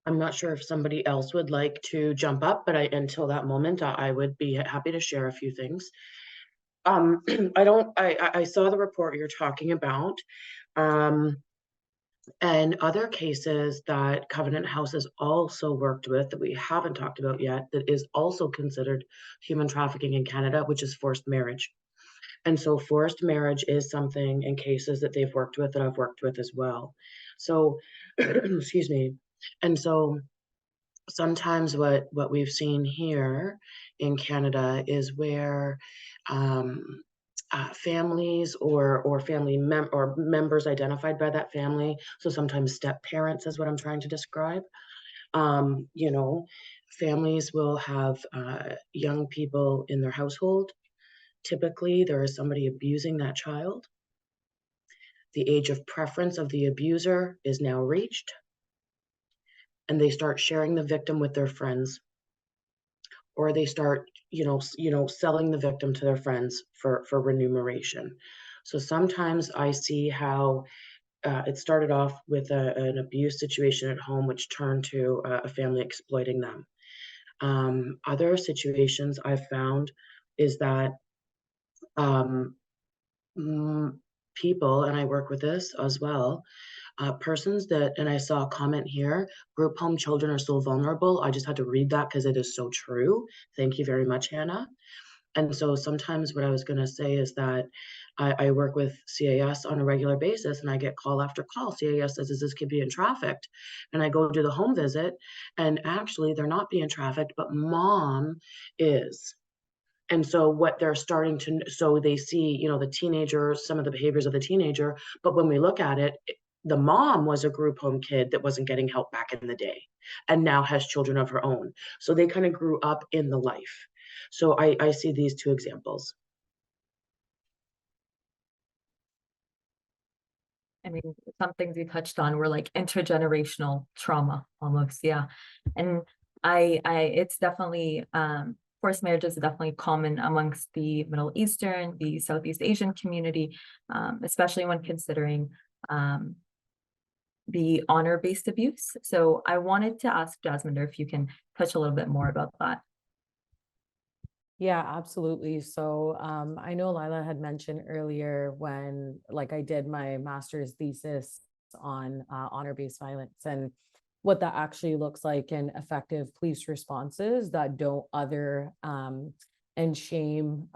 I'm not sure if somebody else would like to jump up, but until that moment, I would be happy to share a few things. I saw the report you're talking about. And other cases that Covenant House has also worked with that we haven't talked about yet, that is also considered human trafficking in Canada, which is forced marriage. And so forced marriage is something in cases that they've worked with that I've worked with as well. So, excuse me. And so sometimes what we've seen here in Canada is where families or family members identified by that family, so sometimes step parents is what I'm trying to describe. You know, families will have young people in their household. Typically, there is somebody abusing that child. The age of preference of the abuser is now reached, and they start sharing the victim with their friends, or they start, selling the victim to their friends for remuneration. So sometimes I see how it started off with an abuse situation at home, which turned to a family exploiting them. Other situations I've found is that people, and I work with this as well, persons that, and I saw a comment here, group home children are so vulnerable. I just had to read that because it is so true. Thank you very much, Hannah. And so sometimes what I was going to say is that I work with CAS on a regular basis, and I get call after call. CAS says, is this kid being trafficked? And I go do the home visit, and actually they're not being trafficked, but mom is. And so what they're starting to, so they see, the teenager, some of the behaviors of the teenager, but when we look at it, the mom was a group home kid that wasn't getting help back in the day and now has children of her own. So they kind of grew up in the life. So I see these two examples. I mean, some things you touched on were like intergenerational trauma almost, yeah. And it's definitely, forced marriage is definitely common amongst the Middle Eastern, the Southeast Asian community, especially when considering the honor-based abuse. So I wanted to ask Jasminder if you can touch a little bit more about that. Yeah, absolutely. So I know Laila had mentioned earlier when I did my master's thesis on honor-based violence and what that actually looks like in effective police responses that don't other and shame,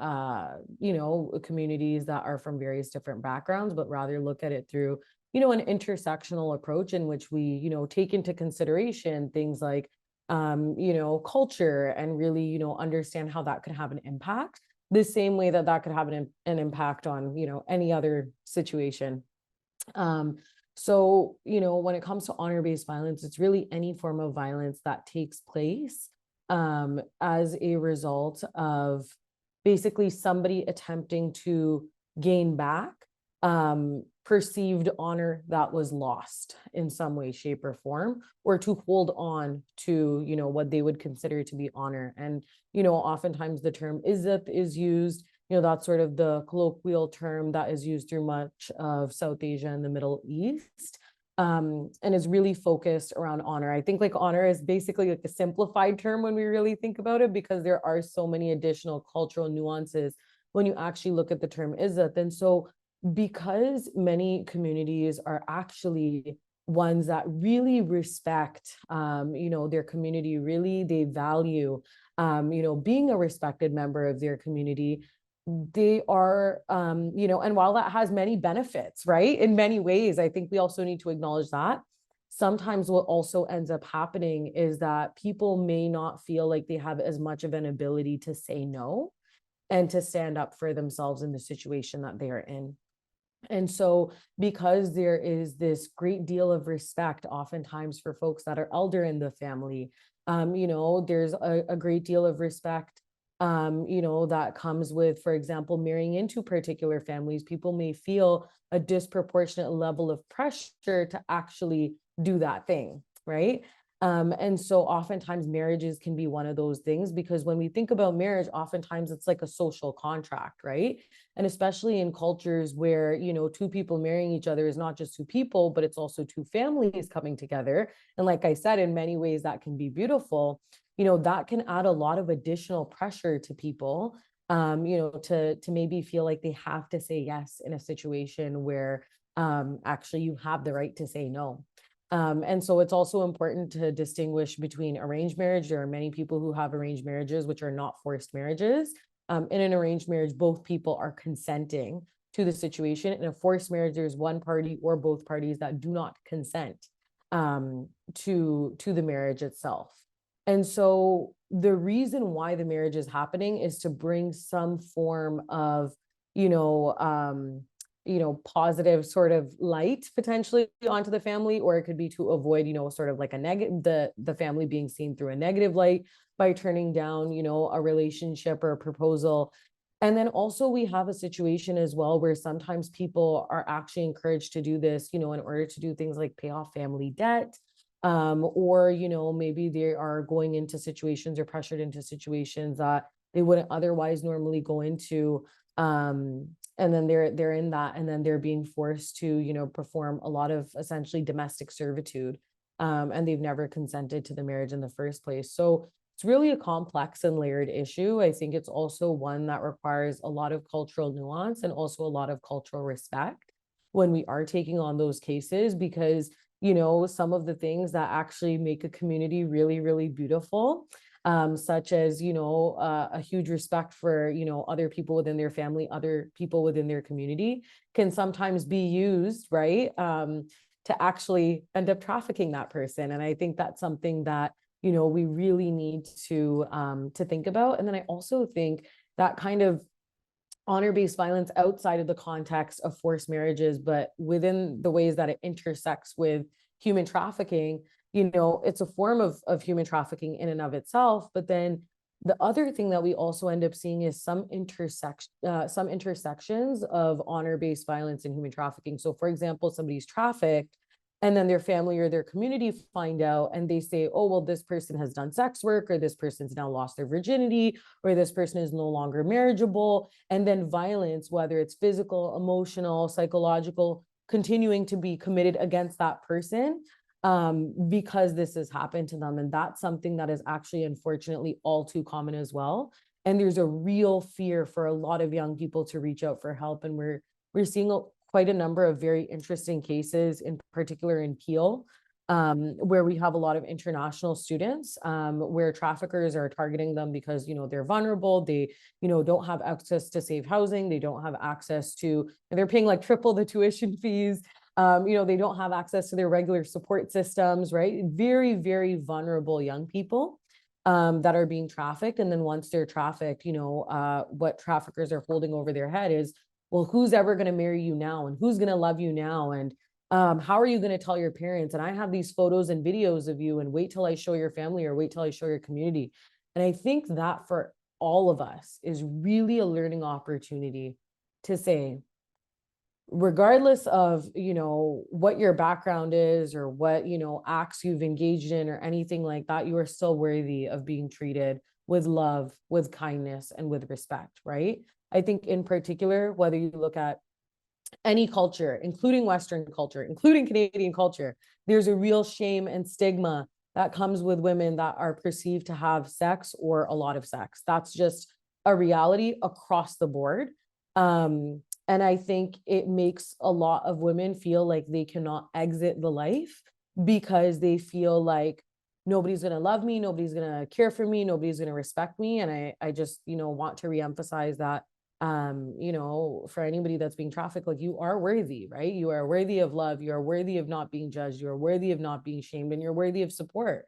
communities that are from various different backgrounds, but rather look at it through, an intersectional approach in which we, take into consideration things like culture and really, understand how that could have an impact the same way that that could have an impact on, any other situation. So, when it comes to honor-based violence, it's really any form of violence that takes place as a result of basically somebody attempting to gain back perceived honor that was lost in some way, shape, or form, or to hold on to, what they would consider to be honor. And, oftentimes the term izzat is used, that's sort of the colloquial term that is used through much of South Asia and the Middle East. And is really focused around honor. I think honor is basically a simplified term when we really think about it, because there are so many additional cultural nuances when you actually look at the term izzat. And so because many communities are actually ones that really respect, their community, really they value, being a respected member of their community, they are, and while that has many benefits, right, in many ways, I think we also need to acknowledge that sometimes what also ends up happening is that people may not feel like they have as much of an ability to say no and to stand up for themselves in the situation that they are in. And so because there is this great deal of respect oftentimes for folks that are elder in the family, there's a great deal of respect, that comes with, for example, marrying into particular families. People may feel a disproportionate level of pressure to actually do that thing, right? And so oftentimes marriages can be one of those things, because when we think about marriage, oftentimes it's like a social contract, right? And especially in cultures where, two people marrying each other is not just two people, but it's also two families coming together. And like I said, in many ways that can be beautiful, that can add a lot of additional pressure to people, to maybe feel like they have to say yes in a situation where, actually you have the right to say no. And so it's also important to distinguish between arranged marriage. There are many people who have arranged marriages, which are not forced marriages. In an arranged marriage, both people are consenting to the situation. In a forced marriage, there's one party or both parties that do not consent to the marriage itself. And so the reason why the marriage is happening is to bring some form of, positive sort of light potentially onto the family, or it could be to avoid, sort of like a negative, the family being seen through a negative light by turning down, a relationship or a proposal. And then also we have a situation as well where sometimes people are actually encouraged to do this, in order to do things like pay off family debt, or, maybe they are going into situations or pressured into situations that they wouldn't otherwise normally go into. And then they're in that, and then they're being forced to, perform a lot of essentially domestic servitude, and they've never consented to the marriage in the first place. So it's really a complex and layered issue. I think it's also one that requires a lot of cultural nuance and also a lot of cultural respect when we are taking on those cases, because, some of the things that actually make a community really, really beautiful, such as, a huge respect for, other people within their family, other people within their community, can sometimes be used, right, to actually end up trafficking that person. And I think that's something that, we really need to think about. And then I also think that kind of honor-based violence outside of the context of forced marriages, but within the ways that it intersects with human trafficking, it's a form of human trafficking in and of itself. But then the other thing that we also end up seeing is some intersections of honor-based violence and human trafficking. So for example, somebody's trafficked, and then their family or their community find out, and they say, oh, well, this person has done sex work, or this person's now lost their virginity, or this person is no longer marriageable. And then violence, whether it's physical, emotional, psychological, continuing to be committed against that person, because this has happened to them. And that's something that is actually, unfortunately, all too common as well. And there's a real fear for a lot of young people to reach out for help. And we're seeing quite a number of very interesting cases, in particular in Peel, where we have a lot of international students, where traffickers are targeting them because, they're vulnerable. They, don't have access to safe housing. They don't have access to, they're paying like triple the tuition fees. They don't have access to their regular support systems, right? Very, very vulnerable young people that are being trafficked. And then once they're trafficked, what traffickers are holding over their head is, well, who's ever going to marry you now? And who's going to love you now? And how are you going to tell your parents? And I have these photos and videos of you, and wait till I show your family, or wait till I show your community. And I think that for all of us is really a learning opportunity to say, regardless of, what your background is, or what, acts you've engaged in, or anything like that, you are still worthy of being treated with love, with kindness, and with respect, right? I think in particular, whether you look at any culture, including Western culture, including Canadian culture, there's a real shame and stigma that comes with women that are perceived to have sex or a lot of sex. That's just a reality across the board. And I think it makes a lot of women feel like they cannot exit the life because they feel like nobody's going to love me, nobody's going to care for me, nobody's going to respect me. And I just, want to reemphasize that, for anybody that's being trafficked, like, you are worthy, right? You are worthy of love. You are worthy of not being judged. You are worthy of not being shamed, and you're worthy of support.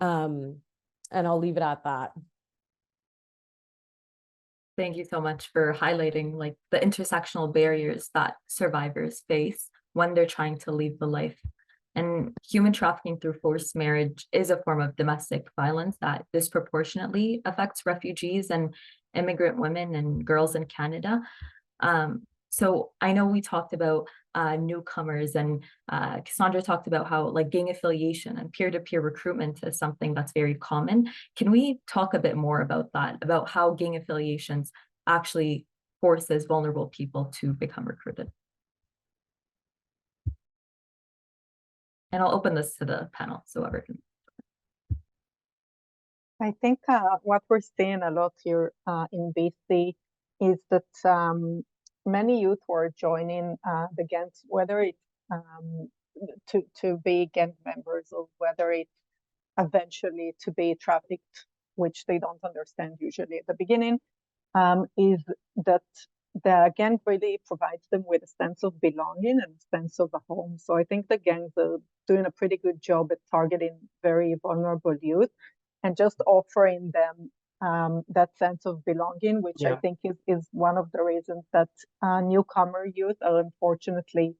And I'll leave it at that. Thank you so much for highlighting like the intersectional barriers that survivors face when they're trying to leave the life. And human trafficking through forced marriage is a form of domestic violence that disproportionately affects refugees and immigrant women and girls in Canada. So I know we talked about newcomers, and Casandra talked about how like gang affiliation and peer-to-peer recruitment is something that's very common. Can we talk a bit more about that, about how gang affiliations actually forces vulnerable people to become recruited? And I'll open this to the panel so whoever can. I think what we're seeing a lot here in BC is that many youth who are joining the gangs, whether it's to be gang members or whether it's eventually to be trafficked, which they don't understand usually at the beginning, is that the gang really provides them with a sense of belonging and a sense of a home. So I think the gangs are doing a pretty good job at targeting very vulnerable youth and just offering them that sense of belonging, which I think is one of the reasons that newcomer youth are unfortunately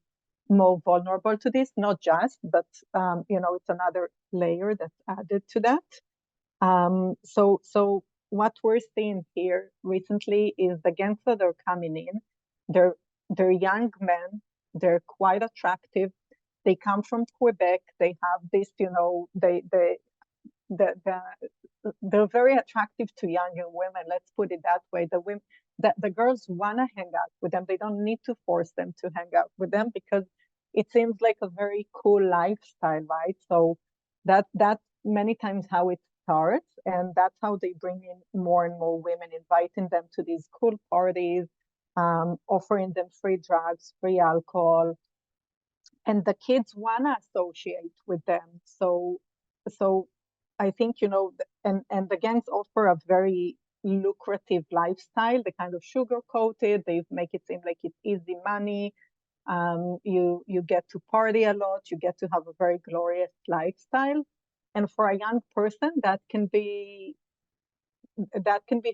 more vulnerable to this, not just, but it's another layer that's added to that. So what we're seeing here recently is the gangs that are coming in. They're young men. They're quite attractive. They come from Quebec. They have this, they're very attractive to younger women. Let's put it that way. The girls want to hang out with them. They don't need to force them to hang out with them because it seems like a very cool lifestyle, right? So that's many times how it starts, and that's how they bring in more and more women, inviting them to these cool parties, offering them free drugs, free alcohol, and the kids want to associate with them. So I think, and the gangs offer a very lucrative lifestyle. They kind of sugarcoat it. They make it seem like it's easy money. You get to party a lot. You get to have a very glorious lifestyle. And for a young person, that can be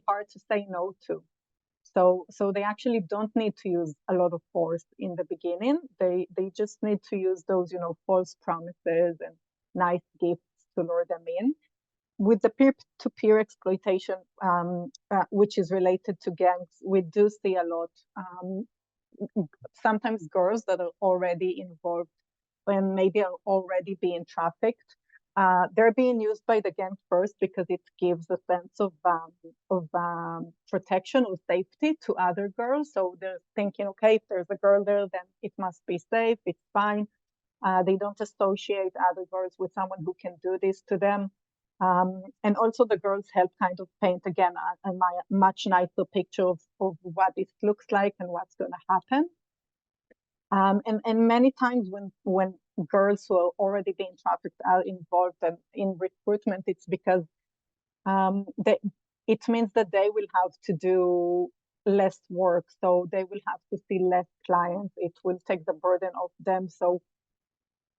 hard to say no to. So they actually don't need to use a lot of force in the beginning. They just need to use those, false promises and nice gifts to lure them in. With the peer-to-peer exploitation, which is related to gangs, we do see a lot. Sometimes girls that are already involved and maybe are already being trafficked, they're being used by the gang first because it gives a sense of protection or safety to other girls. So they're thinking, okay, if there's a girl there, then it must be safe, it's fine. They don't associate other girls with someone who can do this to them. And also the girls help kind of paint again a much nicer picture of what it looks like and what's going to happen. And many times when girls who are already being trafficked are involved in recruitment, it's because it means that they will have to do less work. So they will have to see less clients. It will take the burden off them. So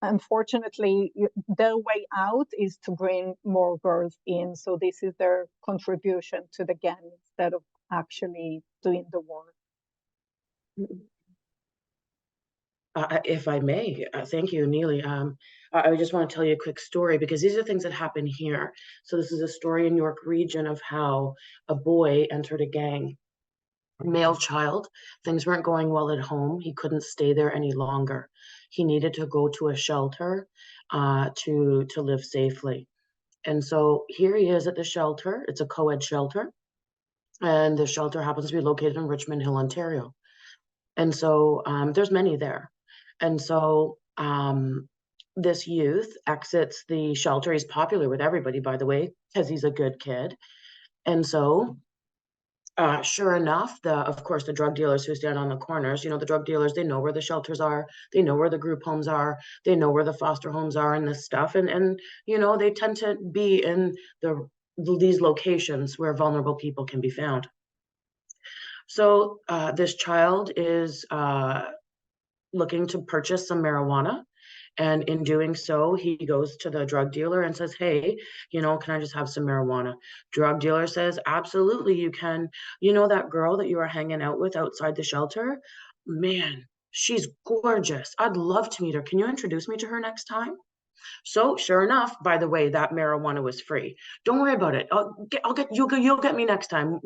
unfortunately, their way out is to bring more girls in. So this is their contribution to the gang instead of actually doing the work. If I may, thank you, Neely. I just want to tell you a quick story because these are things that happen here. So this is a story in York region of how a boy entered a gang, male child. Things weren't going well at home. He couldn't stay there any longer. He needed to go to a shelter to live safely. And so here he is at the shelter. It's a co-ed shelter. And the shelter happens to be located in Richmond Hill, Ontario. And so there's many there. And so this youth exits the shelter. He's popular with everybody, by the way, because he's a good kid. And so sure enough, of course, the drug dealers who stand on the corners, the drug dealers, they know where the shelters are. They know where the group homes are. They know where the foster homes are and this stuff. And they tend to be in these locations where vulnerable people can be found. So this child is looking to purchase some marijuana. And in doing so, he goes to the drug dealer and says, hey, can I just have some marijuana? Drug dealer says, absolutely, you can. That girl that you were hanging out with outside the shelter? Man, she's gorgeous. I'd love to meet her. Can you introduce me to her next time? So sure enough, by the way, that marijuana was free. Don't worry about it. You'll get me next time.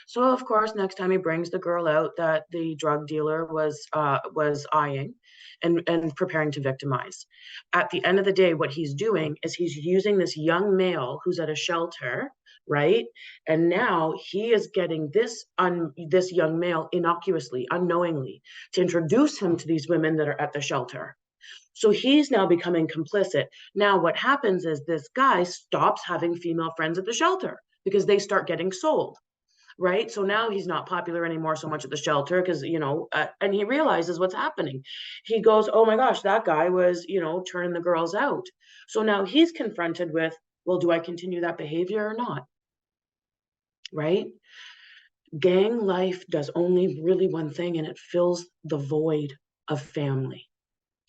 So of course, next time he brings the girl out that the drug dealer was eyeing and preparing to victimize. At the end of the day, what he's doing is he's using this young male who's at a shelter, right? And now he is getting this young male innocuously, unknowingly, to introduce him to these women that are at the shelter. So he's now becoming complicit. Now what happens is this guy stops having female friends at the shelter because they start getting sold. right? So now he's not popular anymore so much at the shelter because, you know, and he realizes what's happening. He goes, oh my gosh, that guy was, you know, turning the girls out. So now he's confronted with, well, do I continue that behavior or not? Right? Gang life does only really one thing, and it fills the void of family.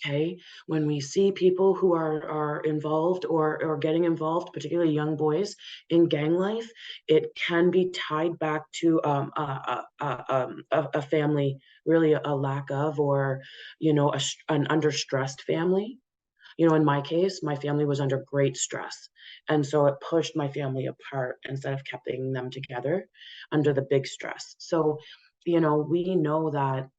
Okay, when we see people who are involved or getting involved, particularly young boys, in gang life, it can be tied back to a family, really a lack of, or, you know, an under stressed family. You know, in my case, my family was under great stress, and so it pushed my family apart instead of keeping them together under the big stress. So, you know, we know that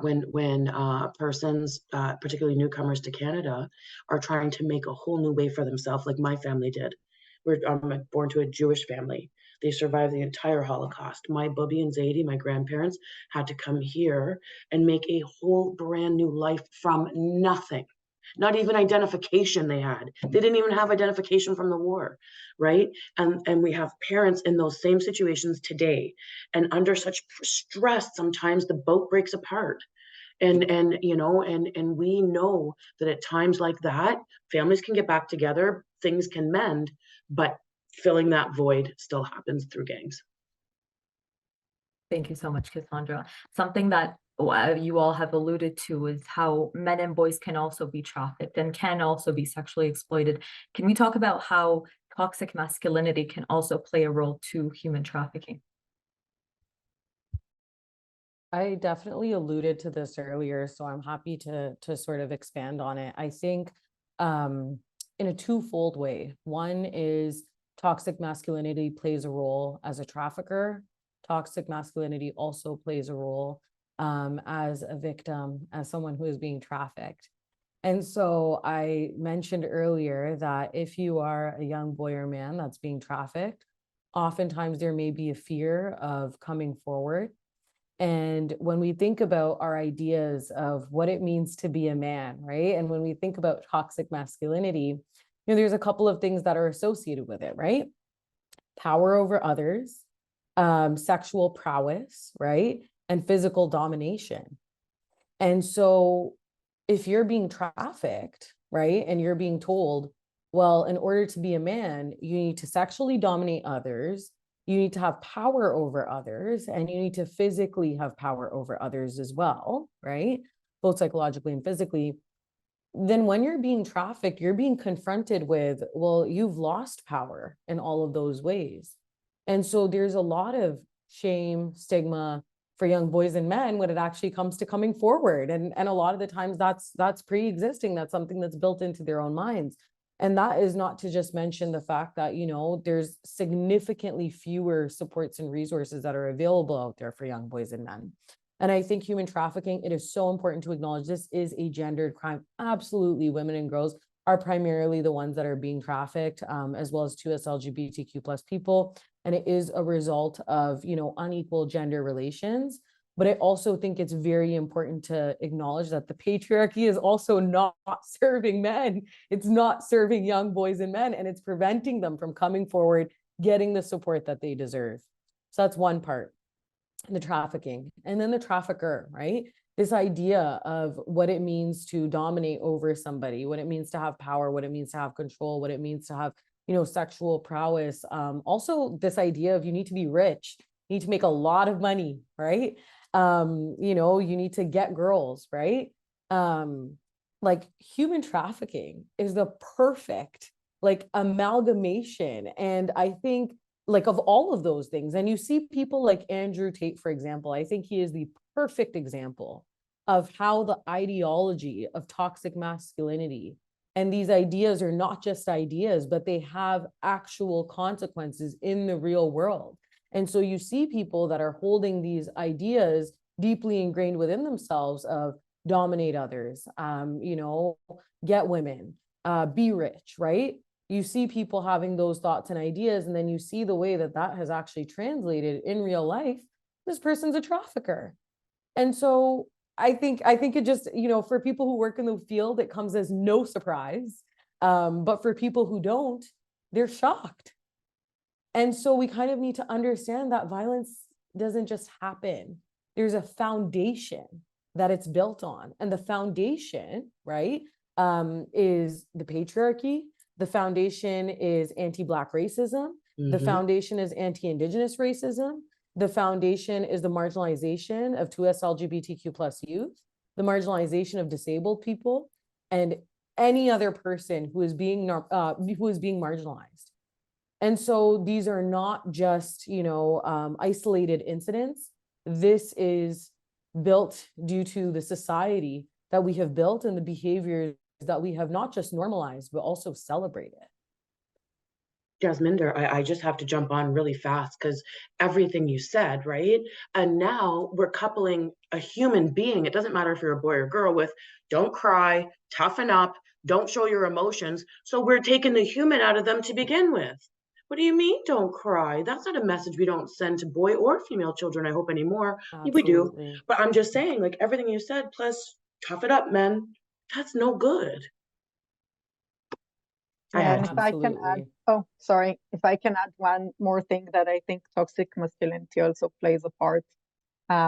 when persons, particularly newcomers to Canada, are trying to make a whole new way for themselves, like my family did. We're born to a Jewish family. They survived the entire Holocaust. My Bubby and Zadie, my grandparents, had to come here and make a whole brand new life from nothing. Not even identification they had. They didn't even have identification from the war, right? And we have parents in those same situations today, and under such stress, sometimes the boat breaks apart. And you know, and we know that at times like that, families can get back together, things can mend, but filling that void still happens through gangs. Thank you so much, Casandra. Something that you all have alluded to is how men and boys can also be trafficked and can also be sexually exploited. Can we talk about how toxic masculinity can also play a role to human trafficking? I definitely alluded to this earlier, so I'm happy to sort of expand on it. I think in a twofold way. One is toxic masculinity plays a role as a trafficker. Toxic masculinity also plays a role as a victim, as someone who is being trafficked. And so I mentioned earlier that if you are a young boy or man that's being trafficked, oftentimes there may be a fear of coming forward. And when we think about our ideas of what it means to be a man, right? And when we think about toxic masculinity, you know, there's a couple of things that are associated with it, right? Power over others, sexual prowess, right? And physical domination. And so if you're being trafficked, right? And you're being told, well, in order to be a man, you need to sexually dominate others, you need to have power over others, and you need to physically have power over others as well, right? Both psychologically and physically. Then when you're being trafficked, you're being confronted with, well, you've lost power in all of those ways. And so there's a lot of shame, stigma for young boys and men when it actually comes to coming forward. And a lot of the times that's pre-existing. That's something that's built into their own minds. And that is not to just mention the fact that, you know, there's significantly fewer supports and resources that are available out there for young boys and men. And I think human trafficking, it is so important to acknowledge this is a gendered crime. Absolutely, women and girls are primarily the ones that are being trafficked, as well as 2S LGBTQ plus people. And it is a result of, you know, unequal gender relations. But I also think it's very important to acknowledge that the patriarchy is also not serving men. It's not serving young boys and men, and it's preventing them from coming forward, getting the support that they deserve. So that's one part, the trafficking. And then the trafficker, right? This idea of what it means to dominate over somebody, what it means to have power, what it means to have control, what it means to have, you know, sexual prowess. Also this idea of you need to be rich, you need to make a lot of money, right? You know, you need to get girls, right? Like human trafficking is the perfect like amalgamation. And I think like of all of those things, and you see people like Andrew Tate, for example, I think he is the perfect example of how the ideology of toxic masculinity and these ideas are not just ideas, but they have actual consequences in the real world. And so you see people that are holding these ideas deeply ingrained within themselves of dominate others, you know, get women, be rich, right? You see people having those thoughts and ideas, and then you see the way that that has actually translated in real life. This person's a trafficker. And so I think it just, you know, for people who work in the field, it comes as no surprise. But for people who don't, they're shocked. And so we kind of need to understand that violence doesn't just happen. There's a foundation that it's built on. And the foundation, right, is the patriarchy. The foundation is anti-Black racism. The foundation is anti-Indigenous racism. The foundation is the marginalization of 2S LGBTQ plus youth, the marginalization of disabled people, and any other person who is being marginalized. And so these are not just, isolated incidents. This is built due to the society that we have built and the behaviors that we have not just normalized, but also celebrated. Jasminder, I just have to jump on really fast because everything you said, right? And now we're coupling a human being. It doesn't matter if you're a boy or girl with don't cry, toughen up, don't show your emotions. So we're taking the human out of them to begin with. What do you mean don't cry? That's not a message we don't send to boy or female children, I hope anymore. Absolutely. We do. But I'm just saying, like everything you said, plus tough it up, men. That's no good. Yeah, and if I can add, if I can add one more thing that I think toxic masculinity also plays a part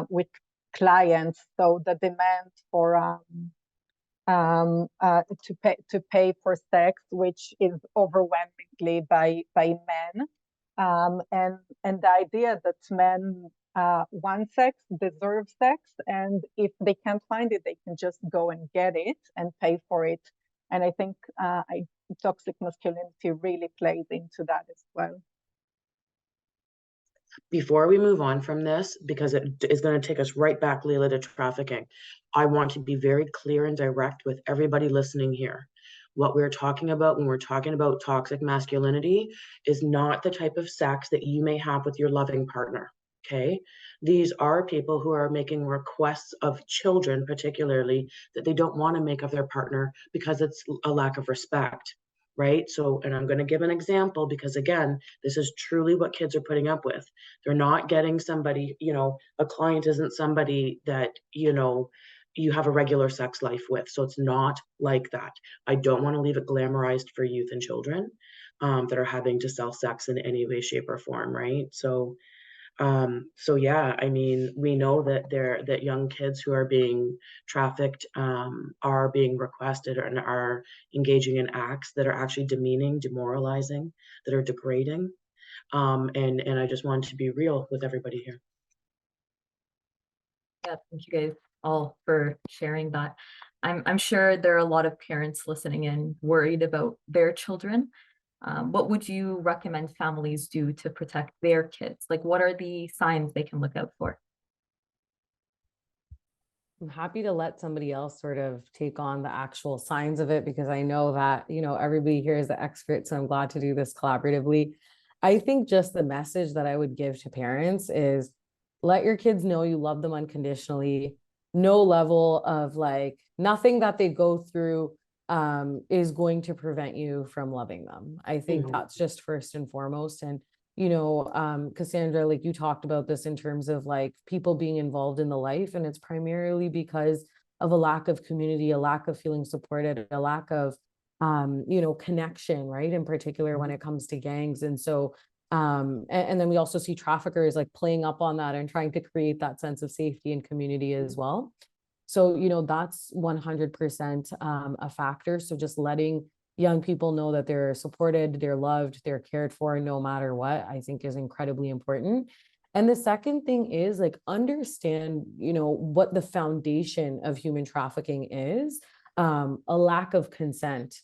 with clients. So the demand for to pay for sex, which is overwhelmingly by men, and the idea that men want sex, deserve sex, and if they can't find it, they can just go and get it and pay for it. And I think toxic masculinity really plays into that as well. Before we move on from this, because it is going to take us right back, Laila, to trafficking, I want to be very clear and direct with everybody listening here. What we're talking about when we're talking about toxic masculinity is not the type of sex that you may have with your loving partner, okay? These are people who are making requests of children, particularly, that they don't want to make of their partner because it's a lack of respect, right? So, and I'm going to give an example because, again, this is truly what kids are putting up with. They're not getting somebody, a client isn't somebody that, you have a regular sex life with. So it's not like that. I don't want to leave it glamorized for youth and children that are having to sell sex in any way, shape, or form, right? So yeah, I mean, we know that young kids who are being trafficked are being requested and are engaging in acts that are actually demeaning, demoralizing, that are degrading. And I just wanted to be real with everybody here. Yeah, thank you guys all for sharing that. I'm sure there are a lot of parents listening in worried about their children. What would you recommend families do to protect their kids? Like, what are the signs they can look out for? I'm happy to let somebody else sort of take on the actual signs of it because I know that, everybody here is the expert, so I'm glad to do this collaboratively. I think just the message that I would give to parents is let your kids know you love them unconditionally. No level of nothing that they go through is going to prevent you from loving them. I think that's just first and foremost. And, Casandra, like you talked about this in terms of people being involved in the life, and it's primarily because of a lack of community, a lack of feeling supported, a lack of, connection, right? In particular, when it comes to gangs. And so, and then we also see traffickers playing up on that and trying to create that sense of safety and community as well. So, that's 100% a factor. So just letting young people know that they're supported, they're loved, they're cared for no matter what, I think is incredibly important. And the second thing is understand, what the foundation of human trafficking is, a lack of consent,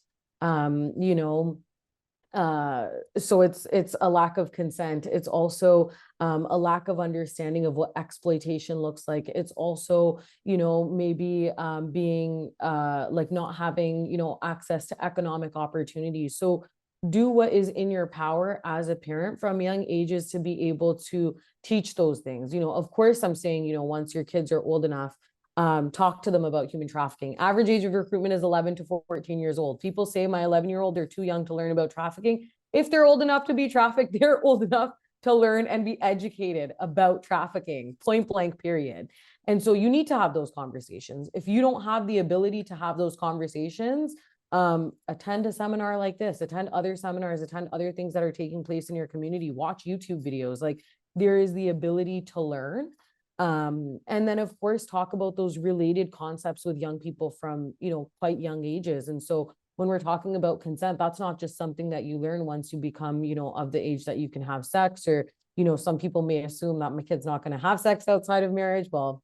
so it's a lack of consent. It's also a lack of understanding of what exploitation looks like. It's also, maybe being not having, access to economic opportunities. So do what is in your power as a parent from young ages to be able to teach those things. Of course, I'm saying, once your kids are old enough, talk to them about human trafficking. Average age of recruitment is 11 to 14 years old. People say my 11-year-old, they're too young to learn about trafficking. If they're old enough to be trafficked, they're old enough to learn and be educated about trafficking, point blank, period. And so you need to have those conversations. If you don't have the ability to have those conversations, attend a seminar like this, attend other seminars, attend other things that are taking place in your community, watch YouTube videos. Like, there is the ability to learn. And then of course, talk about those related concepts with young people from, you know, quite young ages. And so when we're talking about consent, that's not just something that you learn once you become, you know, of the age that you can have sex, or, you know, some people may assume that my kid's not going to have sex outside of marriage. Well,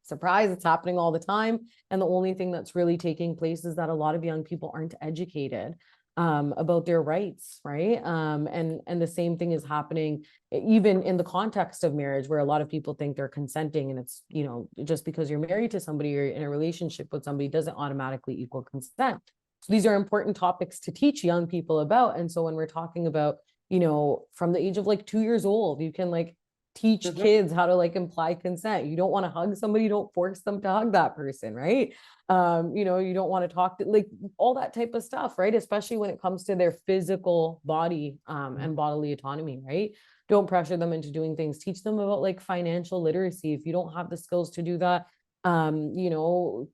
surprise, it's happening all the time. And the only thing that's really taking place is that a lot of young people aren't educated about their rights, right? And the same thing is happening even in the context of marriage, where a lot of people think they're consenting, and it's, you know, just because you're married to somebody or in a relationship with somebody doesn't automatically equal consent. So these are important topics to teach young people about. And so when we're talking about, you know, from the age of like 2 years old, you can like teach kids how to like imply consent. You don't want to hug somebody, don't force them to hug that person, right? You know, you don't want to talk to, like, all that type of stuff, right? Especially when it comes to their physical body and bodily autonomy, right? Don't pressure them into doing things. Teach them about like financial literacy. If you don't have the skills to do that, you know,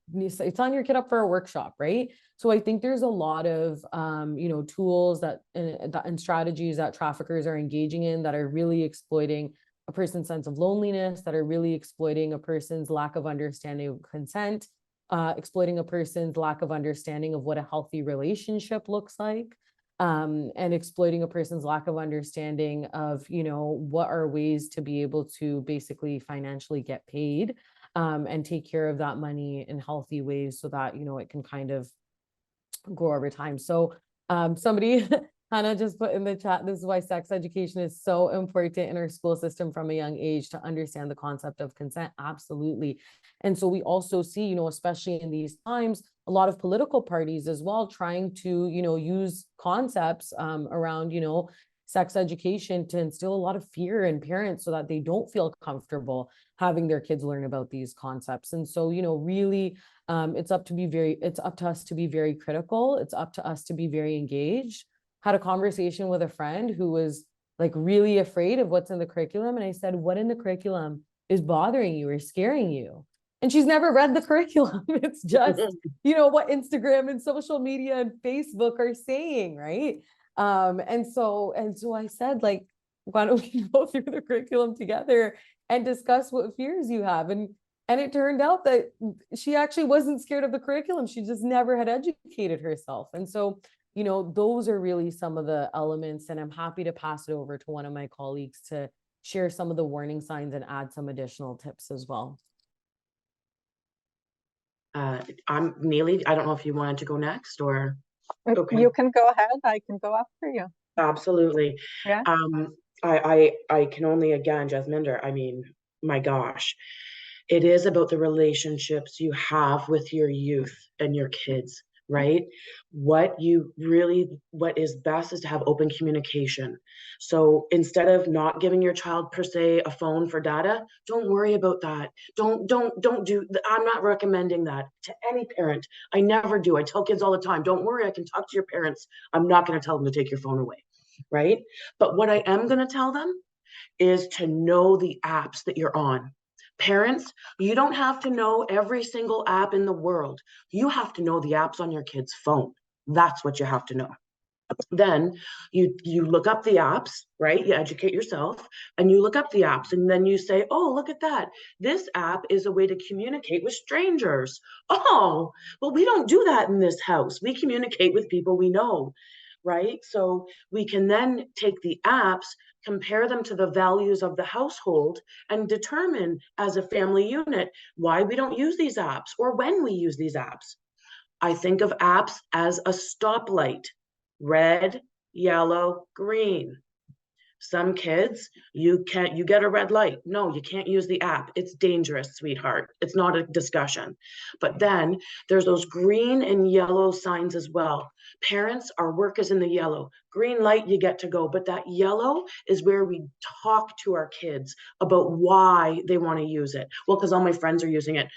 sign your kid up for a workshop, right? So I think there's a lot of, you know, tools that and strategies that traffickers are engaging in that are really exploiting a person's sense of loneliness, that are really exploiting a person's lack of understanding of consent, exploiting a person's lack of understanding of what a healthy relationship looks like, and exploiting a person's lack of understanding of, you know, what are ways to be able to basically financially get paid, and take care of that money in healthy ways so that, you know, it can kind of grow over time. So somebody Hannah just put in the chat, this is why sex education is so important in our school system from a young age, to understand the concept of consent. Absolutely. And so we also see, you know, especially in these times, a lot of political parties as well trying to, you know, use concepts around, you know, sex education to instill a lot of fear in parents so that they don't feel comfortable having their kids learn about these concepts. And so, you know, really, it's up to us to be very critical. It's up to us to be very engaged. Had a conversation with a friend who was like really afraid of what's in the curriculum. And I said, what in the curriculum is bothering you or scaring you? And she's never read the curriculum. It's just, you know, what Instagram and social media and Facebook are saying, right? And so I said, like, why don't we go through the curriculum together and discuss what fears you have? And it turned out that she actually wasn't scared of the curriculum. She just never had educated herself. And so, you know, those are really some of the elements, and I'm happy to pass it over to one of my colleagues to share some of the warning signs and add some additional tips as well. I'm Neely. I don't know if you wanted to go next or. Okay. You can go ahead. I can go after you. Absolutely. Yeah. I can only, again, Jasminder, I mean, my gosh, it is about the relationships you have with your youth and your kids, right? What is best is to have open communication. So instead of not giving your child per se a phone for data, don't worry about that. Don't do, I'm not recommending that to any parent. I never do. I tell kids all the time, don't worry, I can talk to your parents. I'm not going to tell them to take your phone away, right? But what I am going to tell them is to know the apps that you're on. Parents, you don't have to know every single app in the world. You have to know the apps on your kid's phone. That's what you have to know. Then you look up the apps, right? You educate yourself and you look up the apps, and then you say, oh, look at that. This app is a way to communicate with strangers. Oh, well, we don't do that in this house. We communicate with people we know, right? So we can then take the apps, compare them to the values of the household, and determine as a family unit why we don't use these apps or when we use these apps. I think of apps as a stoplight: red, yellow, green. Some kids, you get a red light. No, you can't use the app. It's dangerous, sweetheart. It's not a discussion. But then there's those green and yellow signs as well. Parents, our work is in the yellow. Green light, you get to go. But that yellow is where we talk to our kids about why they want to use it. Well, because all my friends are using it.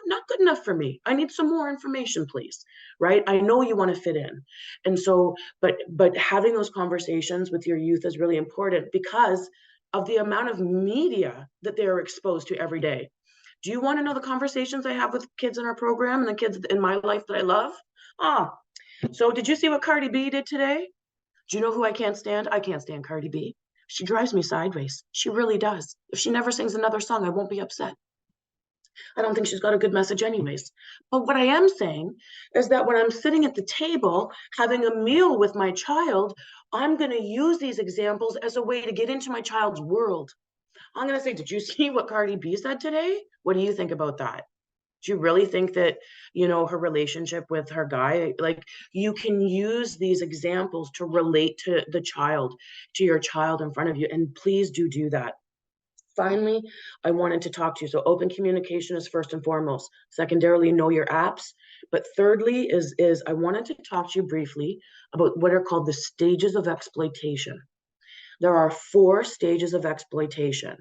Not good enough for me. I need some more information, please. Right? I know you want to fit in. And so, but having those conversations with your youth is really important because of the amount of media that they're exposed to every day. Do you want to know the conversations I have with kids in our program and the kids in my life that I love? So did you see what Cardi B did today? Do you know who I can't stand? I can't stand Cardi B. She drives me sideways. She really does. If she never sings another song, I won't be upset. I don't think she's got a good message anyways. But what I am saying is that when I'm sitting at the table having a meal with my child, I'm going to use these examples as a way to get into my child's world. I'm going to say, did you see what Cardi B said today? What do you think about that? Do you really think that, you know, her relationship with her guy, like, you can use these examples to relate to the child, to your child in front of you, and please do that. Finally, I wanted to talk to you. So open communication is first and foremost. Secondarily, know your apps. But thirdly is I wanted to talk to you briefly about what are called the stages of exploitation. There are 4 stages of exploitation.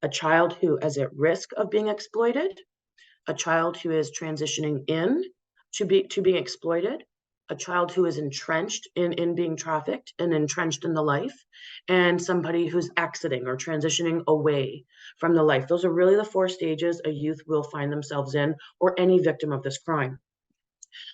A child who is at risk of being exploited, a child who is transitioning in to being exploited, a child who is entrenched in being trafficked and entrenched in the life, and somebody who's exiting or transitioning away from the life. Those are really the 4 stages a youth will find themselves in, or any victim of this crime.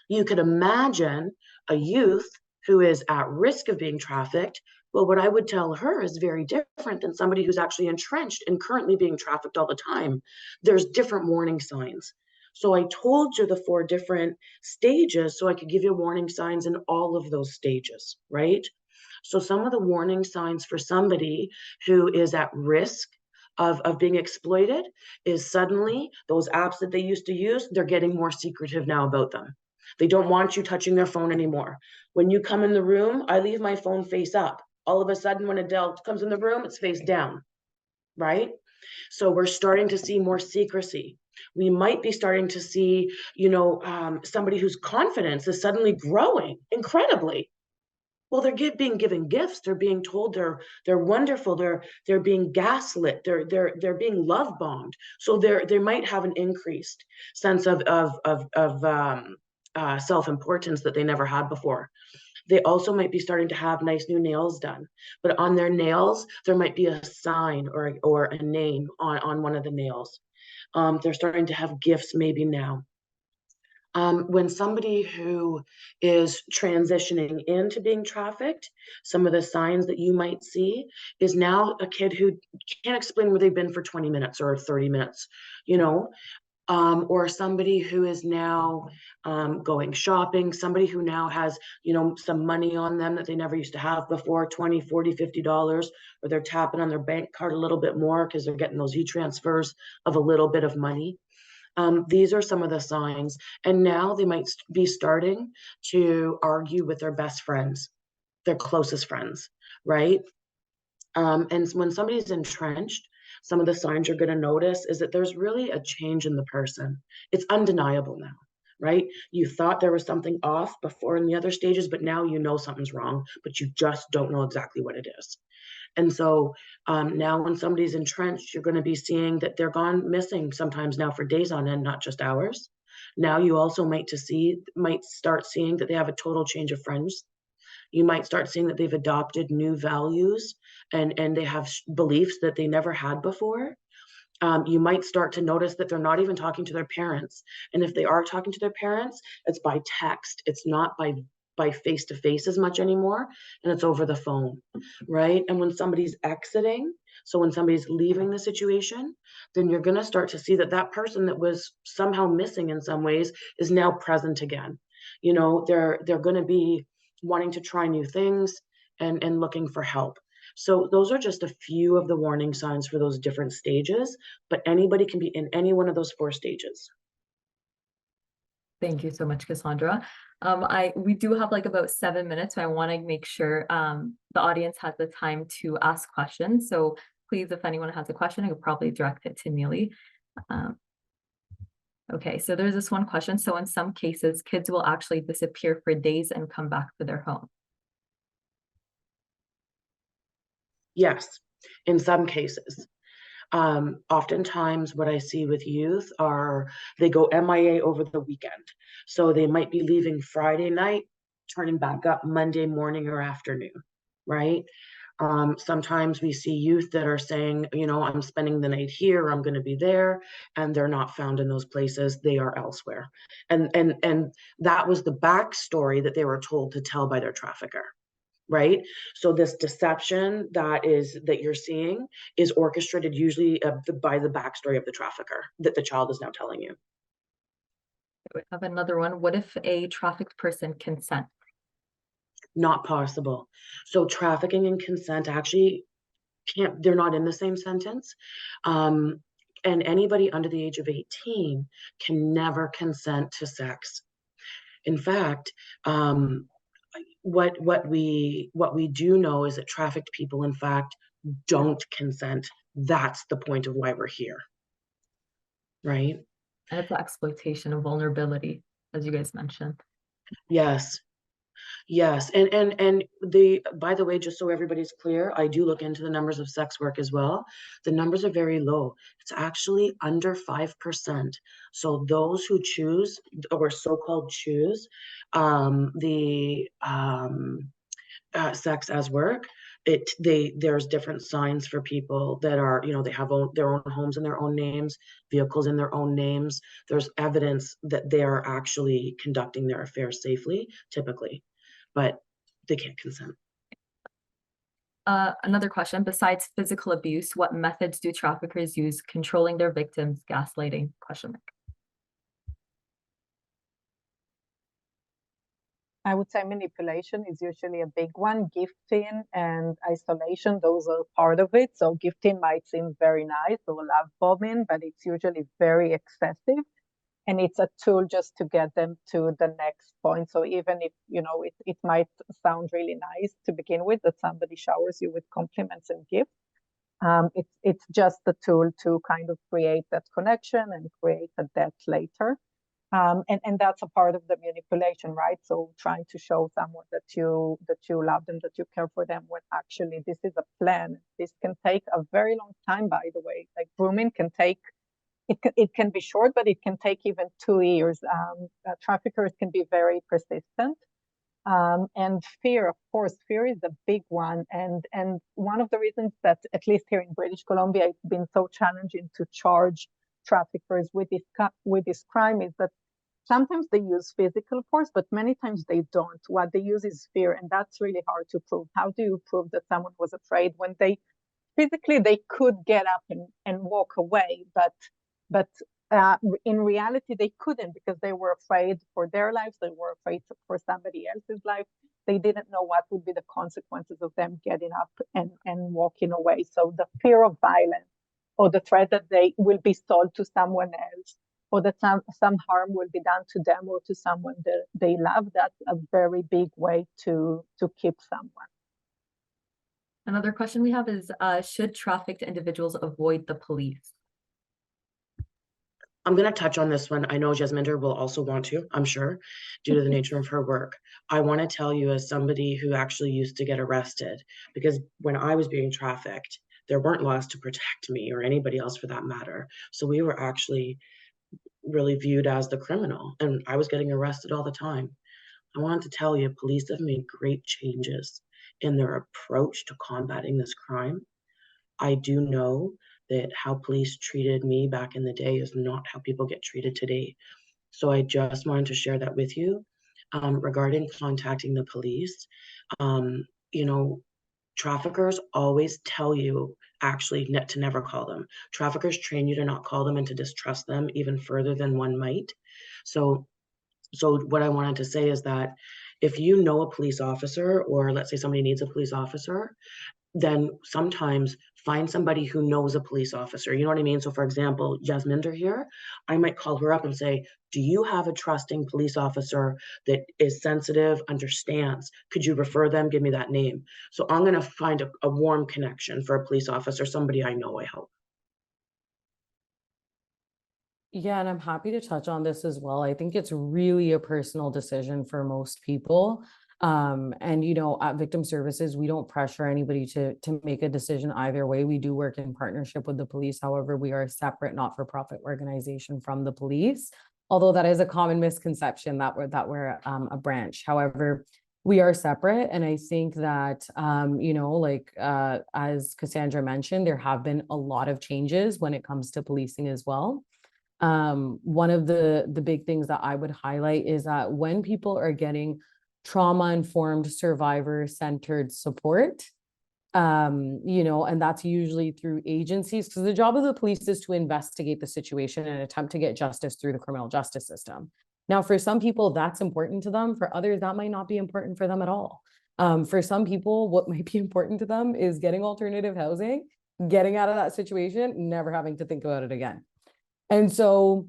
You could imagine a youth who is at risk of being trafficked. Well, what I would tell her is very different than somebody who's actually entrenched and currently being trafficked all the time. There's different warning signs. So I told you the 4 different stages so I could give you warning signs in all of those stages, right? So some of the warning signs for somebody who is at risk of being exploited is suddenly those apps that they used to use, they're getting more secretive now about them. They don't want you touching their phone anymore. When you come in the room, I leave my phone face up. All of a sudden, when Adele comes in the room, it's face down, right? So we're starting to see more secrecy. We might be starting to see, you know, somebody whose confidence is suddenly growing incredibly. Well, they're being given gifts. They're being told they're wonderful. They're being gaslit. They're being love bombed. So they might have an increased sense of self-importance that they never had before. They also might be starting to have nice new nails done, but on their nails, there might be a sign or a name on one of the nails. They're starting to have gifts maybe now. When somebody who is transitioning into being trafficked, some of the signs that you might see is now a kid who can't explain where they've been for 20 minutes or 30 minutes, you know, or somebody who is now going shopping, somebody who now has, you know, some money on them that they never used to have before, $20, $40, $50, or they're tapping on their bank card a little bit more because they're getting those e-transfers of a little bit of money. These are some of the signs. And now they might be starting to argue with their best friends, their closest friends, right? And when somebody's entrenched, some of the signs you're going to notice is that there's really a change in the person. It's undeniable now, right? You thought there was something off before in the other stages, but now you know something's wrong, but you just don't know exactly what it is. And so now when somebody's entrenched, you're going to be seeing that they're gone missing sometimes now for days on end, not just hours. Now you also might start seeing that they have a total change of friends. You might start seeing that they've adopted new values and they have beliefs that they never had before. You might start to notice that they're not even talking to their parents. And if they are talking to their parents, it's by text. It's not by face-to-face as much anymore, and it's over the phone, right? And when somebody's exiting, so when somebody's leaving the situation, then you're going to start to see that that person that was somehow missing in some ways is now present again. You know, they're going to be wanting to try new things and looking for help. So those are just a few of the warning signs for those different stages, but anybody can be in any one of those 4 stages. Thank you so much, Casandra. We do have like about 7 minutes, so I want to make sure the audience has the time to ask questions. So please, if anyone has a question, I could probably direct it to Neely. Okay, so there's this one question. So in some cases, kids will actually disappear for days and come back to their home. Yes, in some cases. Oftentimes what I see with youth are they go MIA over the weekend. So they might be leaving Friday night, turning back up Monday morning or afternoon, right? Sometimes we see youth that are saying, you know, I'm spending the night here, I'm going to be there, and they're not found in those places. They are elsewhere. And that was the backstory that they were told to tell by their trafficker, right? So this deception that you're seeing is orchestrated usually by the backstory of the trafficker that the child is now telling you. We have another one. What if a trafficked person consents? Not possible. So trafficking and consent actually they're not in the same sentence. And anybody under the age of 18 can never consent to sex. In fact, what we do know is that trafficked people, in fact, don't consent. That's the point of why we're here, right? And it's exploitation of vulnerability, as you guys mentioned. Yes. Yes, and by the way, just so everybody's clear, I do look into the numbers of sex work as well. The numbers are very low. It's actually under 5%. So those who choose, or so-called choose, the sex as work, there's different signs for people that are, you know, they have their own homes in their own names, vehicles in their own names. There's evidence that they are actually conducting their affairs safely, typically, but they can't consent. Another question, besides physical abuse, what methods do traffickers use controlling their victims, gaslighting? Question mark. I would say manipulation is usually a big one. Gifting and isolation, those are part of it. So gifting might seem very nice, or love bombing, but it's usually very excessive. And it's a tool just to get them to the next point. So even if, you know, it might sound really nice to begin with, that somebody showers you with compliments and gifts, it's just the tool to kind of create that connection and create a debt later. And that's a part of the manipulation, right? So trying to show someone that you love them, that you care for them, when actually this is a plan. This can take a very long time, by the way. Like grooming can take, it can be short, but it can take even 2 years. Traffickers can be very persistent. And fear, of course, fear is a big one. And one of the reasons that, at least here in British Columbia, it's been so challenging to charge traffickers with this crime is that sometimes they use physical force, but many times they don't. What they use is fear, and that's really hard to prove. How do you prove that someone was afraid when they physically they could get up and walk away, but in reality they couldn't, because they were afraid for their lives, they were afraid for somebody else's life. They didn't know what would be the consequences of them getting up and walking away. So the fear of violence, or the threat that they will be sold to someone else, or that some harm will be done to them or to someone that they love, that's a very big way to keep someone. Another question we have is, should trafficked individuals avoid the police? I'm going to touch on this one. I know Jasminder will also want to, I'm sure, due to the nature of her work. I want to tell you, as somebody who actually used to get arrested, because when I was being trafficked, there weren't laws to protect me or anybody else for that matter. So we were actually really viewed as the criminal, and I was getting arrested all the time. I wanted to tell you, police have made great changes in their approach to combating this crime. I do know that how police treated me back in the day is not how people get treated today. So I just wanted to share that with you. Regarding contacting the police, you know, traffickers always tell you actually to never call them. Traffickers train you to not call them and to distrust them even further than one might. So what I wanted to say is that if you know a police officer, or let's say somebody needs a police officer, then sometimes find somebody who knows a police officer. You know what I mean? So for example, Jasminder here, I might call her up and say, do you have a trusting police officer that is sensitive, understands? Could you refer them? Give me that name. So I'm going to find a warm connection for a police officer, somebody I know, I hope. Yeah, and I'm happy to touch on this as well. I think it's really a personal decision for most people. And you know, at Victim Services, we don't pressure anybody to make a decision either way. We do work in partnership with the police. However, we are a separate not-for-profit organization from the police, although that is a common misconception that we're a branch. However, we are separate. And I think that, you know, like, as Casandra mentioned, there have been a lot of changes when it comes to policing as well. One of the big things that I would highlight is that when people are getting trauma-informed, survivor-centered support, you know, and that's usually through agencies, because the job of the police is to investigate the situation and attempt to get justice through the criminal justice system. Now, for some people, that's important to them. For others, that might not be important for them at all. For some people, what might be important to them is getting alternative housing, getting out of that situation, never having to think about it again. And so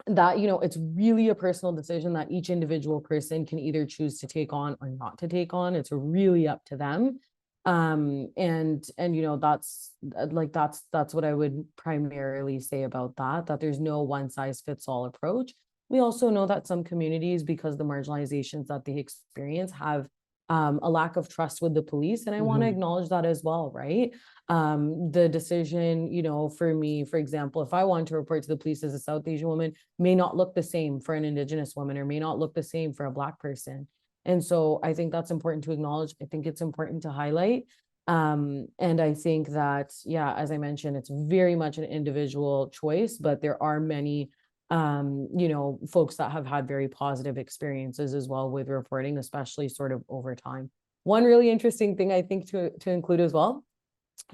that, you know, it's really a personal decision that each individual person can either choose to take on or not to take on. It's really up to them. And you know, that's like, that's what I would primarily say about that there's no one size fits all approach. We also know that some communities, because the marginalizations that they experience, have a lack of trust with the police. And I want to acknowledge that as well, right? The decision, you know, for me, for example, if I want to report to the police as a South Asian woman, may not look the same for an Indigenous woman, or may not look the same for a Black person. And so I think that's important to acknowledge. I think it's important to highlight. And I think that, yeah, as I mentioned, it's very much an individual choice, but there are many you know, folks that have had very positive experiences as well with reporting, especially sort of over time. One really interesting thing I think to include as well,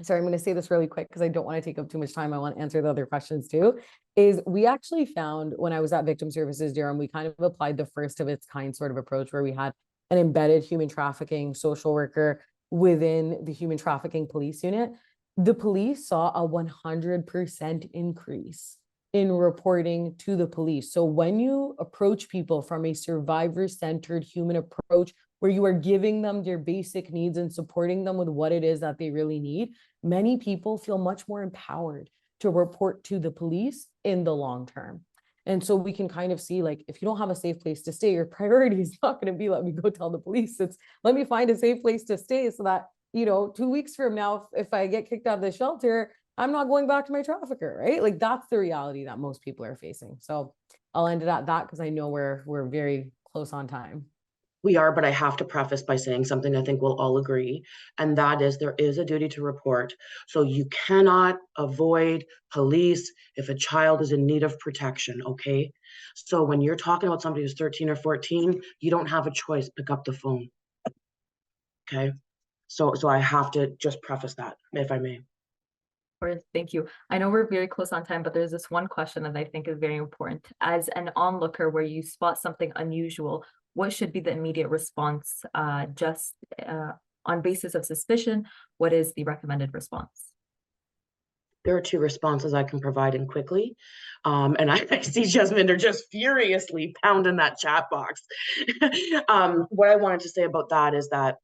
sorry, I'm going to say this really quick because I don't want to take up too much time. I want to answer the other questions too, is we actually found when I was at Victim Services Durham, we kind of applied the first of its kind sort of approach where we had an embedded human trafficking social worker within the human trafficking police unit. The police saw a 100% increase in reporting to the police. So when you approach people from a survivor-centered human approach, where you are giving them their basic needs and supporting them with what it is that they really need, many people feel much more empowered to report to the police in the long term. And so we can kind of see, like, if you don't have a safe place to stay, your priority is not going to be, let me go tell the police. It's, let me find a safe place to stay so that, you know, 2 weeks from now, if I get kicked out of the shelter, I'm not going back to my trafficker, right? Like, that's the reality that most people are facing. So I'll end it at that because I know we're very close on time. We are, but I have to preface by saying something I think we'll all agree, and that is there is a duty to report. So you cannot avoid police if a child is in need of protection, okay? So when you're talking about somebody who's 13 or 14, you don't have a choice, pick up the phone, okay? So I have to just preface that, if I may. Thank you. I know we're very close on time, but there's this one question that I think is very important. As an onlooker, where you spot something unusual, what should be the immediate response? Just on basis of suspicion, what is the recommended response? There are 2 responses I can provide in quickly. And I see Jasminder just furiously pounding that chat box. What I wanted to say about that is that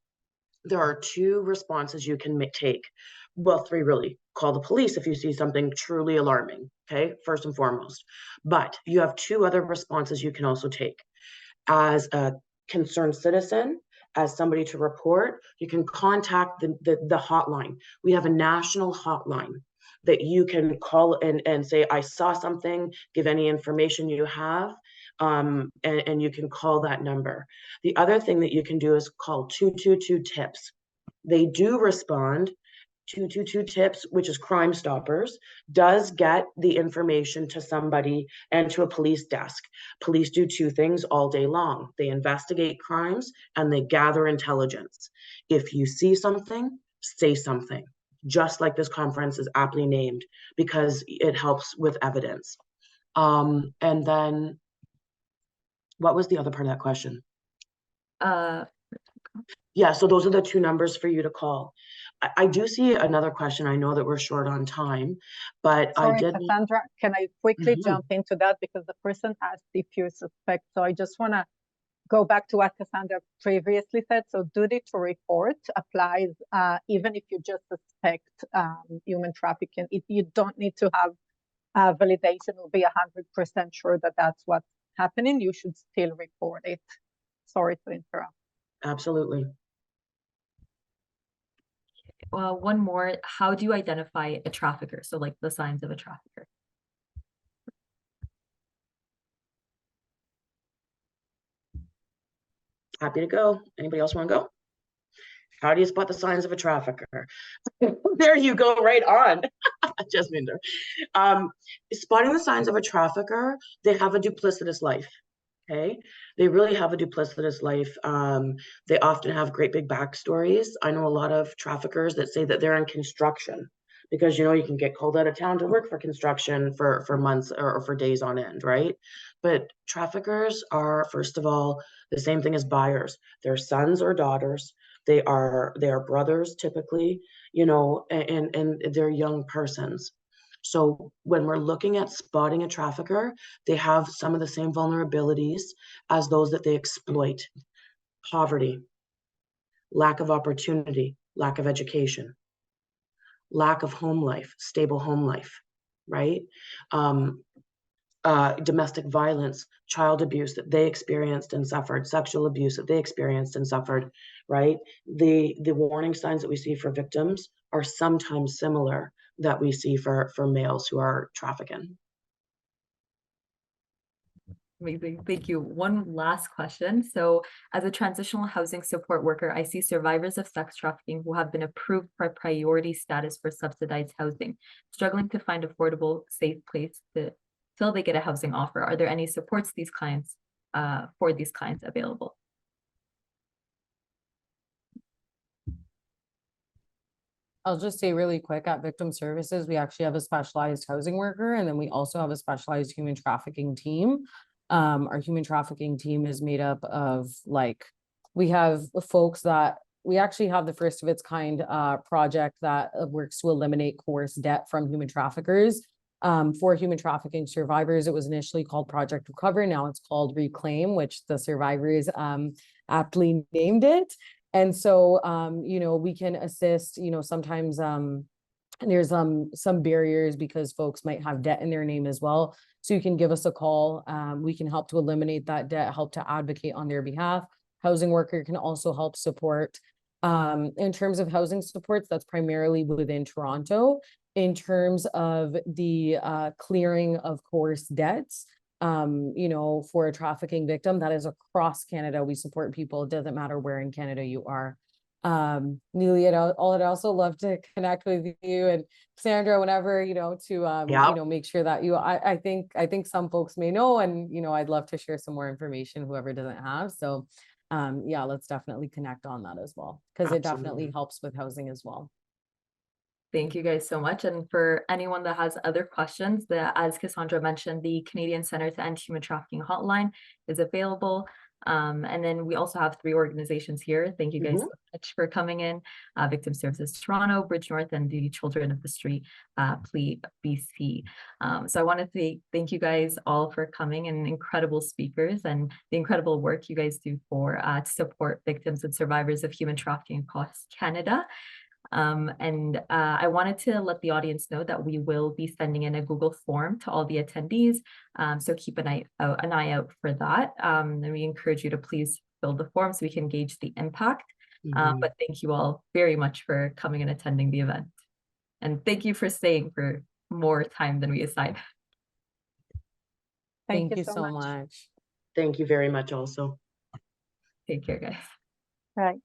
there are 2 responses you can take. Well, 3 really. Call the police if you see something truly alarming, okay, first and foremost. But you have 2 other responses you can also take. As a concerned citizen, as somebody to report, you can contact the hotline. We have a national hotline that you can call and say, I saw something, give any information you have, and you can call that number. The other thing that you can do is call 222 TIPS. They do respond. 222 TIPS, which is Crime Stoppers, does get the information to somebody and to a police desk. Police do 2 things all day long. They investigate crimes and they gather intelligence. If you see something, say something, just like this conference is aptly named, because it helps with evidence. And then, what was the other part of that question? Yeah, so those are the 2 numbers for you to call. I do see another question. I know that we're short on time, but sorry, I did. Casandra, can I quickly jump into that? Because the person asked if you suspect. So I just want to go back to what Casandra previously said. So duty to report applies even if you just suspect human trafficking. You don't need to have validation or be 100% sure that that's what's happening. You should still report it. Sorry to interrupt. Absolutely. Well, one more. How do you identify a trafficker? So, like, the signs of a trafficker. Happy to go. Anybody else want to go? How do you spot the signs of a trafficker? There you go, right on, Jasminder. Spotting the signs of a trafficker, they have a duplicitous life. Okay, they really have a duplicitous life. They often have great big backstories. I know a lot of traffickers that say that they're in construction because, you know, you can get called out of town to work for construction for months or for days on end, right? But traffickers are, first of all, the same thing as buyers. They're sons or daughters. They are brothers typically, you know, and they're young persons. So when we're looking at spotting a trafficker, they have some of the same vulnerabilities as those that they exploit. Poverty, lack of opportunity, lack of education, lack of home life, stable home life, right? Domestic violence, child abuse that they experienced and suffered, sexual abuse that they experienced and suffered, right? The warning signs that we see for victims are sometimes similar that we see for males who are trafficking. Amazing. Thank you. One last question. So as a transitional housing support worker, I see survivors of sex trafficking who have been approved for priority status for subsidized housing, struggling to find affordable, safe place till they get a housing offer. Are there any supports these clients for these clients available? I'll just say really quick, at Victim Services, we actually have a specialized housing worker, and then we also have a specialized human trafficking team. Our human trafficking team is made up of, like, we have folks that, we actually have the first of its kind project that works to eliminate coerced debt from human traffickers. For human trafficking survivors, it was initially called Project Recover. Now it's called Reclaim, which the survivors aptly named it. And so, you know, we can assist, you know, sometimes there's some barriers because folks might have debt in their name as well. So you can give us a call. We can help to eliminate that debt, help to advocate on their behalf. Housing worker can also help support. In terms of housing supports, that's primarily within Toronto. In terms of the clearing of coerced debts, you know, for a trafficking victim, that is across Canada. We support people. It doesn't matter where in Canada you are. Neely, I'd also love to connect with you and Casandra whenever, you know, to you know, make sure that you, I think some folks may know, and, you know, I'd love to share some more information, whoever doesn't have. So yeah, let's definitely connect on that as well, because it definitely helps with housing as well. Thank you guys so much. And for anyone that has other questions, as Casandra mentioned, the Canadian Centre to End Human Trafficking hotline is available. And then we also have 3 organizations here. Thank you guys so much for coming in. Victim Services Toronto, BridgeNorth, and the Children of the Street, PLEA BC. So I want to say thank you guys all for coming, and incredible speakers, and the incredible work you guys do for to support victims and survivors of human trafficking across Canada. I wanted to let the audience know that we will be sending in a Google form to all the attendees. So keep an eye out for that. And we encourage you to please fill the form so we can gauge the impact. But thank you all very much for coming and attending the event. And thank you for staying for more time than we assigned. Thank you so much. Thank you very much also. Take care, guys. Right.